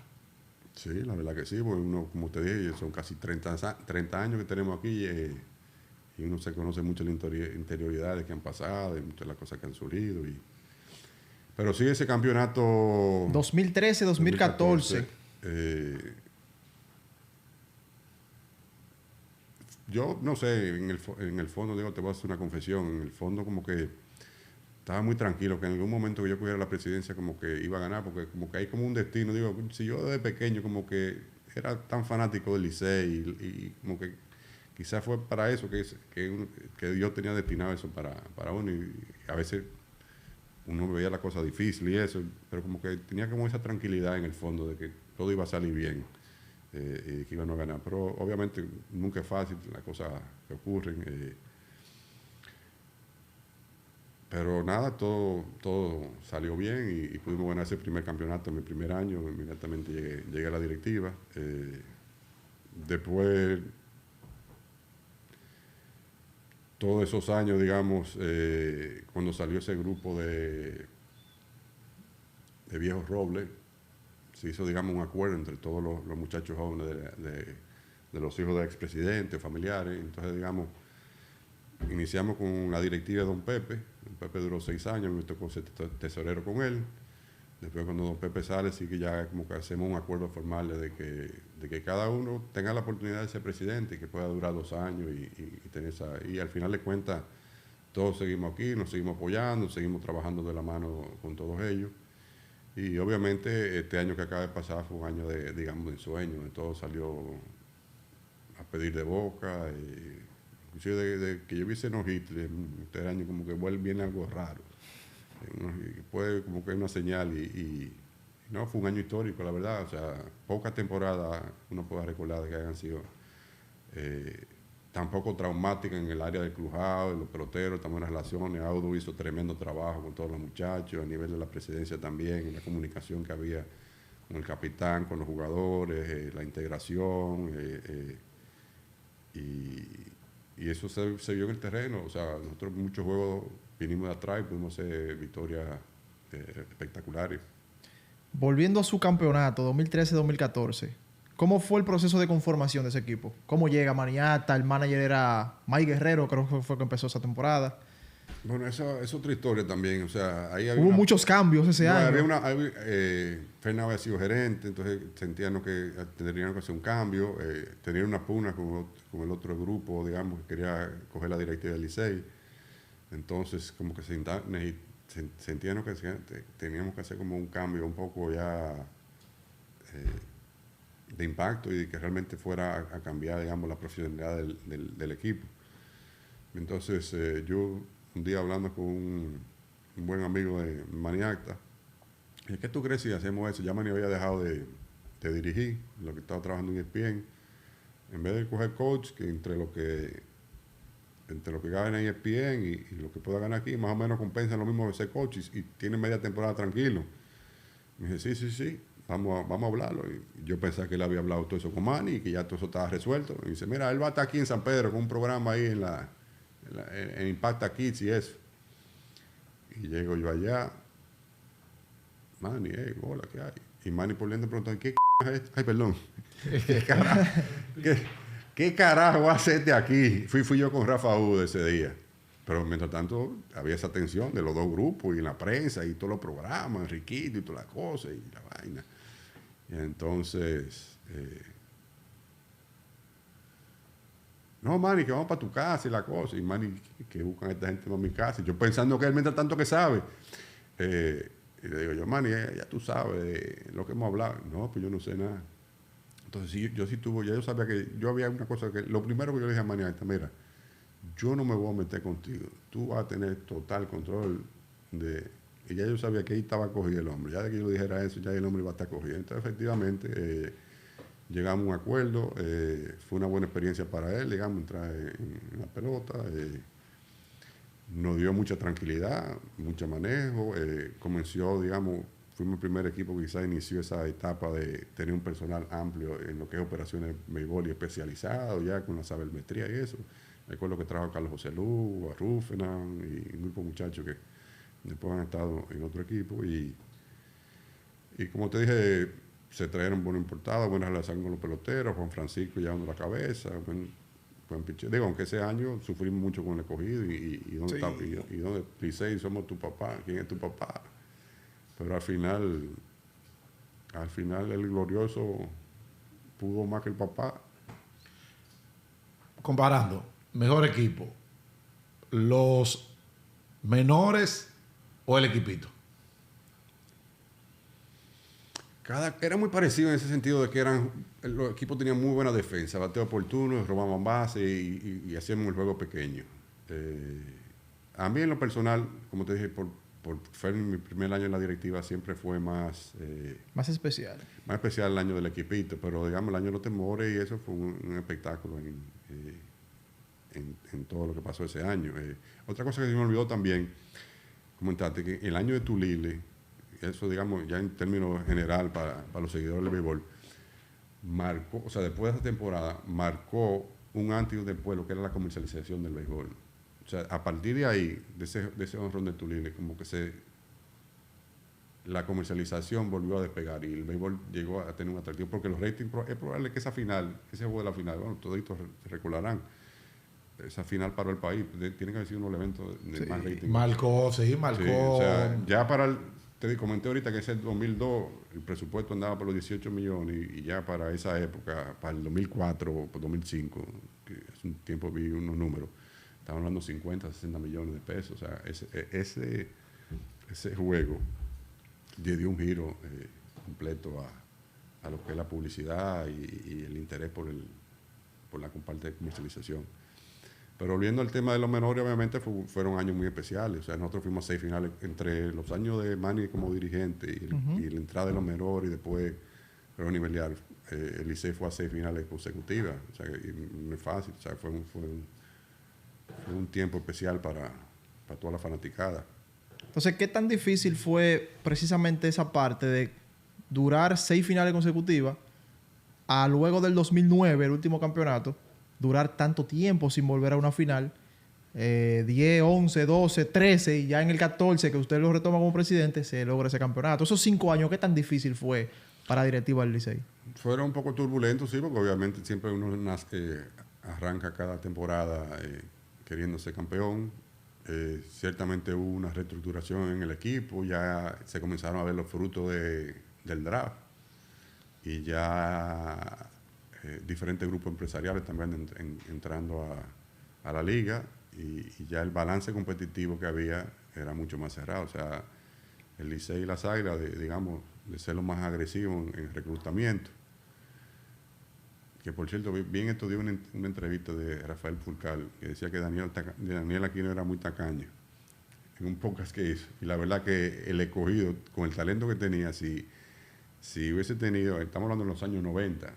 Sí, la verdad que sí, porque uno, como te dije, son casi 30 años que tenemos aquí y uno se conoce mucho las interioridades que han pasado y muchas de las cosas que han surgido. Pero sí, ese campeonato... 2013-2014. Yo no sé, en el fondo, digo, te voy a hacer una confesión, en el fondo como que estaba muy tranquilo, que en algún momento que yo cogiera la presidencia como que iba a ganar, porque como que hay como un destino, digo, si yo desde pequeño como que era tan fanático del Licey y como que quizás fue para eso que Dios tenía destinado eso para uno y a veces uno veía la cosa difícil y eso, pero como que tenía como esa tranquilidad en el fondo de que todo iba a salir bien. Y que iban a ganar, pero obviamente nunca es fácil las cosas que ocurren, pero nada, todo salió bien y pudimos ganar ese primer campeonato en mi primer año. Inmediatamente llegué a la directiva. Después, todos esos años, digamos, cuando salió ese grupo de viejos robles, se hizo, digamos, un acuerdo entre todos los muchachos jóvenes de los hijos de expresidentes, familiares. Entonces, digamos, iniciamos con la directiva de don Pepe. Don Pepe duró 6 años, me tocó ser tesorero con él. Después, cuando don Pepe sale, sí que ya como que hacemos un acuerdo formal de que cada uno tenga la oportunidad de ser presidente y que pueda durar 2 años y tener esa... Y al final de cuentas, todos seguimos aquí, nos seguimos apoyando, seguimos trabajando de la mano con todos ellos. Y obviamente este año que acaba de pasar fue un año de ensueño, donde todo salió a pedir de boca. Inclusive de que yo vi ese Hitler, este año como que viene algo raro. Fue como que una señal no, fue un año histórico, la verdad. O sea, pocas temporadas uno puede recordar de que hayan sido tampoco traumáticas en el área del crujado, de los peloteros, también las relaciones. Audo hizo tremendo trabajo con todos los muchachos, a nivel de la presidencia también, en la comunicación que había con el capitán, con los jugadores, la integración, y eso se vio en el terreno. O sea, nosotros muchos juegos vinimos de atrás y pudimos hacer victorias espectaculares. Volviendo a su campeonato 2013-2014, ¿cómo fue el proceso de conformación de ese equipo? ¿Cómo llega Maniata? El manager era Mike Guerrero, creo que fue que empezó esa temporada. Bueno, esa es otra historia también. O sea, ahí había Hubo muchos cambios ese año. Fernando había sido gerente, entonces sentían que tendrían que hacer un cambio. Tenían una pugna con el otro grupo, digamos, que quería coger la directiva del Licey. Entonces, como que sentían que teníamos que hacer como un cambio un poco ya de impacto y que realmente fuera a cambiar, digamos, la profesionalidad del equipo. Entonces, yo un día hablando con un buen amigo de Maniacta, ¿qué tú crees si hacemos eso? Ya Mani había dejado de dirigir, lo que estaba trabajando en ESPN. En vez de coger coach, que entre lo que gana en ESPN y lo que pueda ganar aquí, más o menos compensan lo mismo de ser coach y tiene media temporada tranquilo. Me dije, sí, vamos a hablarlo. Y yo pensaba que él había hablado todo eso con Manny y que ya todo eso estaba resuelto. Y dice, mira, él va a estar aquí en San Pedro con un programa ahí en Impacta Kids y eso. Y llego yo allá, Manny, hola, ¿qué hay? Y Manny por dentro preguntó, ¿qué es esto? Ay, perdón. ¿Qué carajo hace este aquí? Fui yo con Rafa Udo ese día. Pero mientras tanto había esa tensión de los dos grupos y en la prensa y todos los programas, Enriquito y todas las cosas y la vaina. Y entonces, no, Manny, que vamos para tu casa y la cosa. Y Manny, que buscan a esta gente para mi casa. Y yo pensando que él mientras tanto que sabe. Y le digo yo, Manny, ya tú sabes lo que hemos hablado. No, pues yo no sé nada. Entonces, yo sí tuve, ya yo sabía que yo había una cosa que, lo primero que yo le dije a Manny, mira, yo no me voy a meter contigo. Tú vas a tener total control de... Y ya yo sabía que ahí estaba cogido el hombre. Ya de que yo dijera eso, ya el hombre iba a estar cogido. Entonces, efectivamente, llegamos a un acuerdo. Fue una buena experiencia para él, digamos, entrar en la pelota. Nos dio mucha tranquilidad, mucho manejo. Comenzó, digamos, fuimos el primer equipo que quizás inició esa etapa de tener un personal amplio en lo que es operaciones de béisbol y especializado, ya con la sabermetría y eso. Recuerdo que trajo a Carlos José Lu, a Rufenan y un grupo de muchachos que después han estado en otro equipo. Y como te dije, se trajeron buenos importados, buena relación con los peloteros, Juan Francisco llevando la cabeza, buen pitcher. Digo, aunque ese año sufrimos mucho con el escogido y dónde está, y dónde Licey somos tu papá, ¿quién es tu papá? Pero al final el glorioso pudo más que el papá. Comparando, mejor equipo, los menores o el equipito. Era muy parecido en ese sentido de que los equipos tenían muy buena defensa, bateo oportuno, robaban base y hacíamos el juego pequeño. A mí en lo personal, como te dije, por fue mi primer año en la directiva, siempre fue más especial. Más especial el año del equipito, pero digamos el año de los temores y eso fue un espectáculo en todo lo que pasó ese año. Otra cosa que se me olvidó también comentarte, que el año de Tulile, eso digamos ya en términos general para los seguidores del béisbol, marcó, o sea, después de esa temporada, marcó un antes y un después lo que era la comercialización del béisbol. O sea, a partir de ahí, de ese honrón de Tulile, como que la comercialización volvió a despegar y el béisbol llegó a tener un atractivo, porque los ratings, es probable que ese juego de la final, bueno, toditos se recordarán, esa final paró el país, tiene que haber sido uno de los eventos de más rating. Marcó. Sí, o sea, ya te comenté ahorita que ese 2002 el presupuesto andaba por los 18 millones y ya para esa época, para el 2004 o 2005, que hace un tiempo vi unos números, estaban hablando de 50, 60 millones de pesos. O sea, ese juego le dio un giro completo a lo que es la publicidad y el interés por la parte de comercialización. Pero volviendo al tema de los menores, obviamente fueron años muy especiales. O sea, nosotros fuimos a 6 finales entre los años de Manny como dirigente y la entrada de los menores y después Ronnie Beliar. El Licey fue a 6 finales consecutivas. O sea, no es fácil. O sea, fue un tiempo especial para toda la fanaticada. Entonces, ¿qué tan difícil fue precisamente esa parte de durar 6 finales consecutivas a luego del 2009, el último campeonato, durar tanto tiempo sin volver a una final? 10, 11, 12, 13 y ya en el 14, que usted lo retoma como presidente, se logra ese campeonato. Esos 5 años, ¿qué tan difícil fue para la directiva del Licey? Fueron un poco turbulentos, sí, porque obviamente siempre uno arranca cada temporada queriendo ser campeón. Ciertamente hubo una reestructuración en el equipo, ya se comenzaron a ver los frutos del draft y ya diferentes grupos empresariales también entrando a la liga y ya el balance competitivo que había era mucho más cerrado. O sea, el Licey y las Águilas, digamos, de ser los más agresivos en reclutamiento. Que por cierto, bien estudié una entrevista de Rafael Furcal que decía que Daniel Aquino era muy tacaño en un podcast que hizo. Y la verdad que el escogido, con el talento que tenía, si hubiese tenido, estamos hablando de los años 90,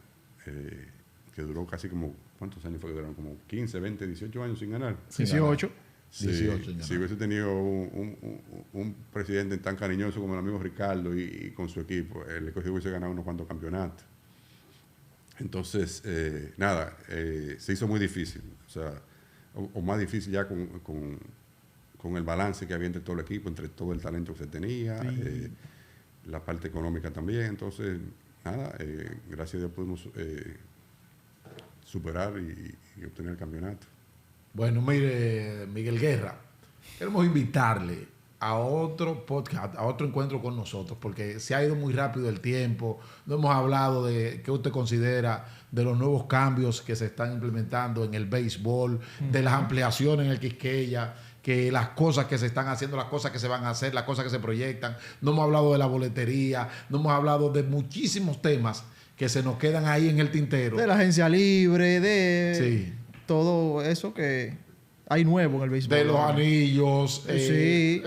que duró casi como, ¿cuántos años fue que duraron? Como 15, 20, 18 años sin ganar. 18. Sí, 18 si hubiese tenido un presidente tan cariñoso como el amigo Ricardo y con su equipo, el escogido hubiese ganado unos cuantos campeonatos. Entonces, se hizo muy difícil, o sea, o más difícil ya con el balance que había entre todo el equipo, entre todo el talento que se tenía, la parte económica también. Entonces, gracias a Dios pudimos superar y obtener el campeonato. Bueno, mire, Miguel Guerra, queremos invitarle a otro podcast, a otro encuentro con nosotros, porque se ha ido muy rápido el tiempo. No hemos hablado de qué usted considera de los nuevos cambios que se están implementando en el béisbol, de las ampliaciones en el Quisqueya, que las cosas que se están haciendo, las cosas que se van a hacer, las cosas que se proyectan. No hemos hablado de la boletería, no hemos hablado de muchísimos temas que se nos quedan ahí en el tintero. De la agencia libre, de todo eso que hay nuevo en el béisbol. De los anillos. Sí.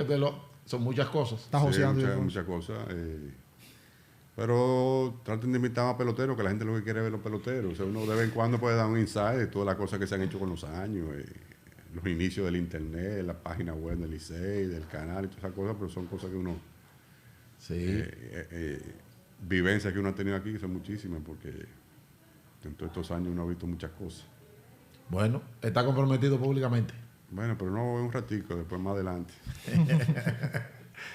Son muchas cosas. Está joseando. Muchas cosas. Pero traten de invitar a peloteros, que la gente lo que quiere es ver los peloteros. O sea, uno de vez en cuando puede dar un insight de todas las cosas que se han hecho con los años. Los inicios del internet, la página web del Licey, del canal y todas esas cosas, pero son cosas que uno Sí. Vivencias que uno ha tenido aquí son muchísimas, porque en todos estos años uno ha visto muchas cosas. Bueno, está comprometido públicamente. Bueno, pero no un ratico, después más adelante.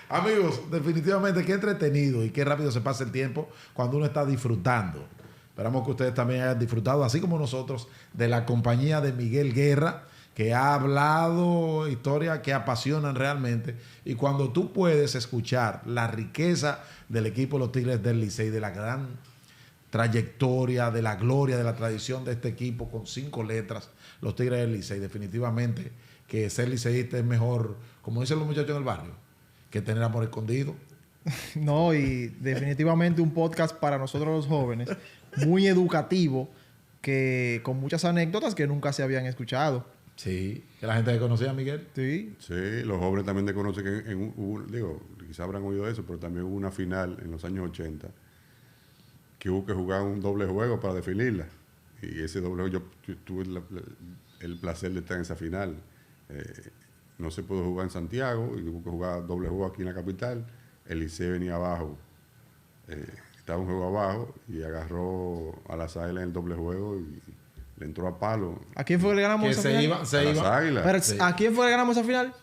Amigos, definitivamente qué entretenido y qué rápido se pasa el tiempo cuando uno está disfrutando. Esperamos que ustedes también hayan disfrutado, así como nosotros, de la compañía de Miguel Guerra, que ha hablado historias que apasionan realmente. Y cuando tú puedes escuchar la riqueza del equipo de los Tigres del Licey, de la gran trayectoria, de la gloria, de la tradición de este equipo con 5 letras, los Tigres del Licey, definitivamente que ser liceísta es mejor, como dicen los muchachos en el barrio, que tener amor escondido. No, y definitivamente un podcast para nosotros los jóvenes, muy educativo, que con muchas anécdotas que nunca se habían escuchado. Sí, que la gente que conocía a Miguel. Sí. Sí, los jóvenes también te conocen que digo, quizás habrán oído eso, pero también hubo una final en los años 80 que hubo que jugar un doble juego para definirla. Y ese doble juego, yo tuve el placer de estar en esa final. No se pudo jugar en Santiago y hubo que jugar doble juego aquí en la capital. El Licey venía abajo, estaba un juego abajo y agarró a las Águilas en el doble juego y le entró a palo. ¿A quién fue que le ganamos Que esa se final? iba, A se las iba. Águilas. Pero, Sí. ¿a quién fue que le ganamos esa final?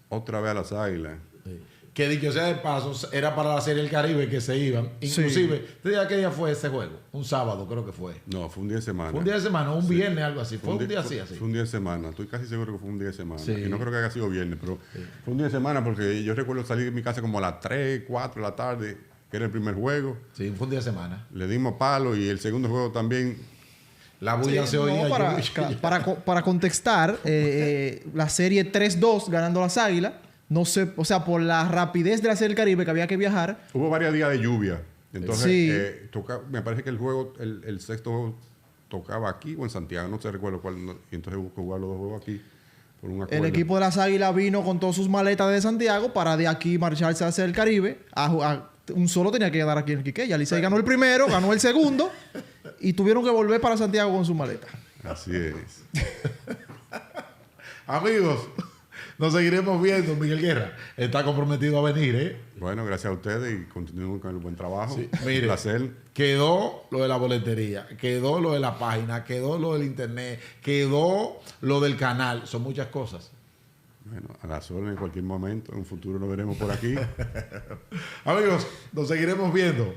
Otra vez a las Águilas. Sí. Que dicho sea de paso, era para la Serie del Caribe que se iban. Inclusive, ¿tú sabes qué día fue ese juego? Un sábado, creo que fue. No, fue un día de semana. Fue un día de semana, un viernes, algo así. Fue un día así, así. Fue un día de semana. Estoy casi seguro que fue un día de semana. Sí. Y no creo que haya sido viernes, pero fue un día de semana porque yo recuerdo salir de mi casa como a las 3, 4 de la tarde, que era el primer juego. Sí, fue un día de semana. Le dimos palo y el segundo juego también. La bulla Sí, se oía. no, para contextar, la serie 3-2 ganando las Águilas. No sé, o sea, por la rapidez de la Serie del Caribe que había que viajar. Hubo varios días de lluvia. Entonces, Sí. me parece que el juego, el sexto juego tocaba aquí o en Santiago, no sé recuerdo cuál. Y entonces hubo que jugar los dos juegos aquí por un acuerdo. El equipo de las Águilas vino con todas sus maletas de Santiago para de aquí marcharse hacia el Caribe. Un solo tenía que quedar aquí en el Quiqueya. Licey ganó el primero, ganó el segundo y tuvieron que volver para Santiago con su maleta. Así es. Amigos, nos seguiremos viendo. Miguel Guerra está comprometido a venir, ¿eh? Bueno, gracias a ustedes y continúen con el buen trabajo. Sí, Un mire, placer. quedó lo de la boletería, quedó lo de la página, quedó lo del internet, quedó lo del canal. Son muchas cosas. Bueno, a las órdenes en cualquier momento. En un futuro lo veremos por aquí. Amigos, nos seguiremos viendo.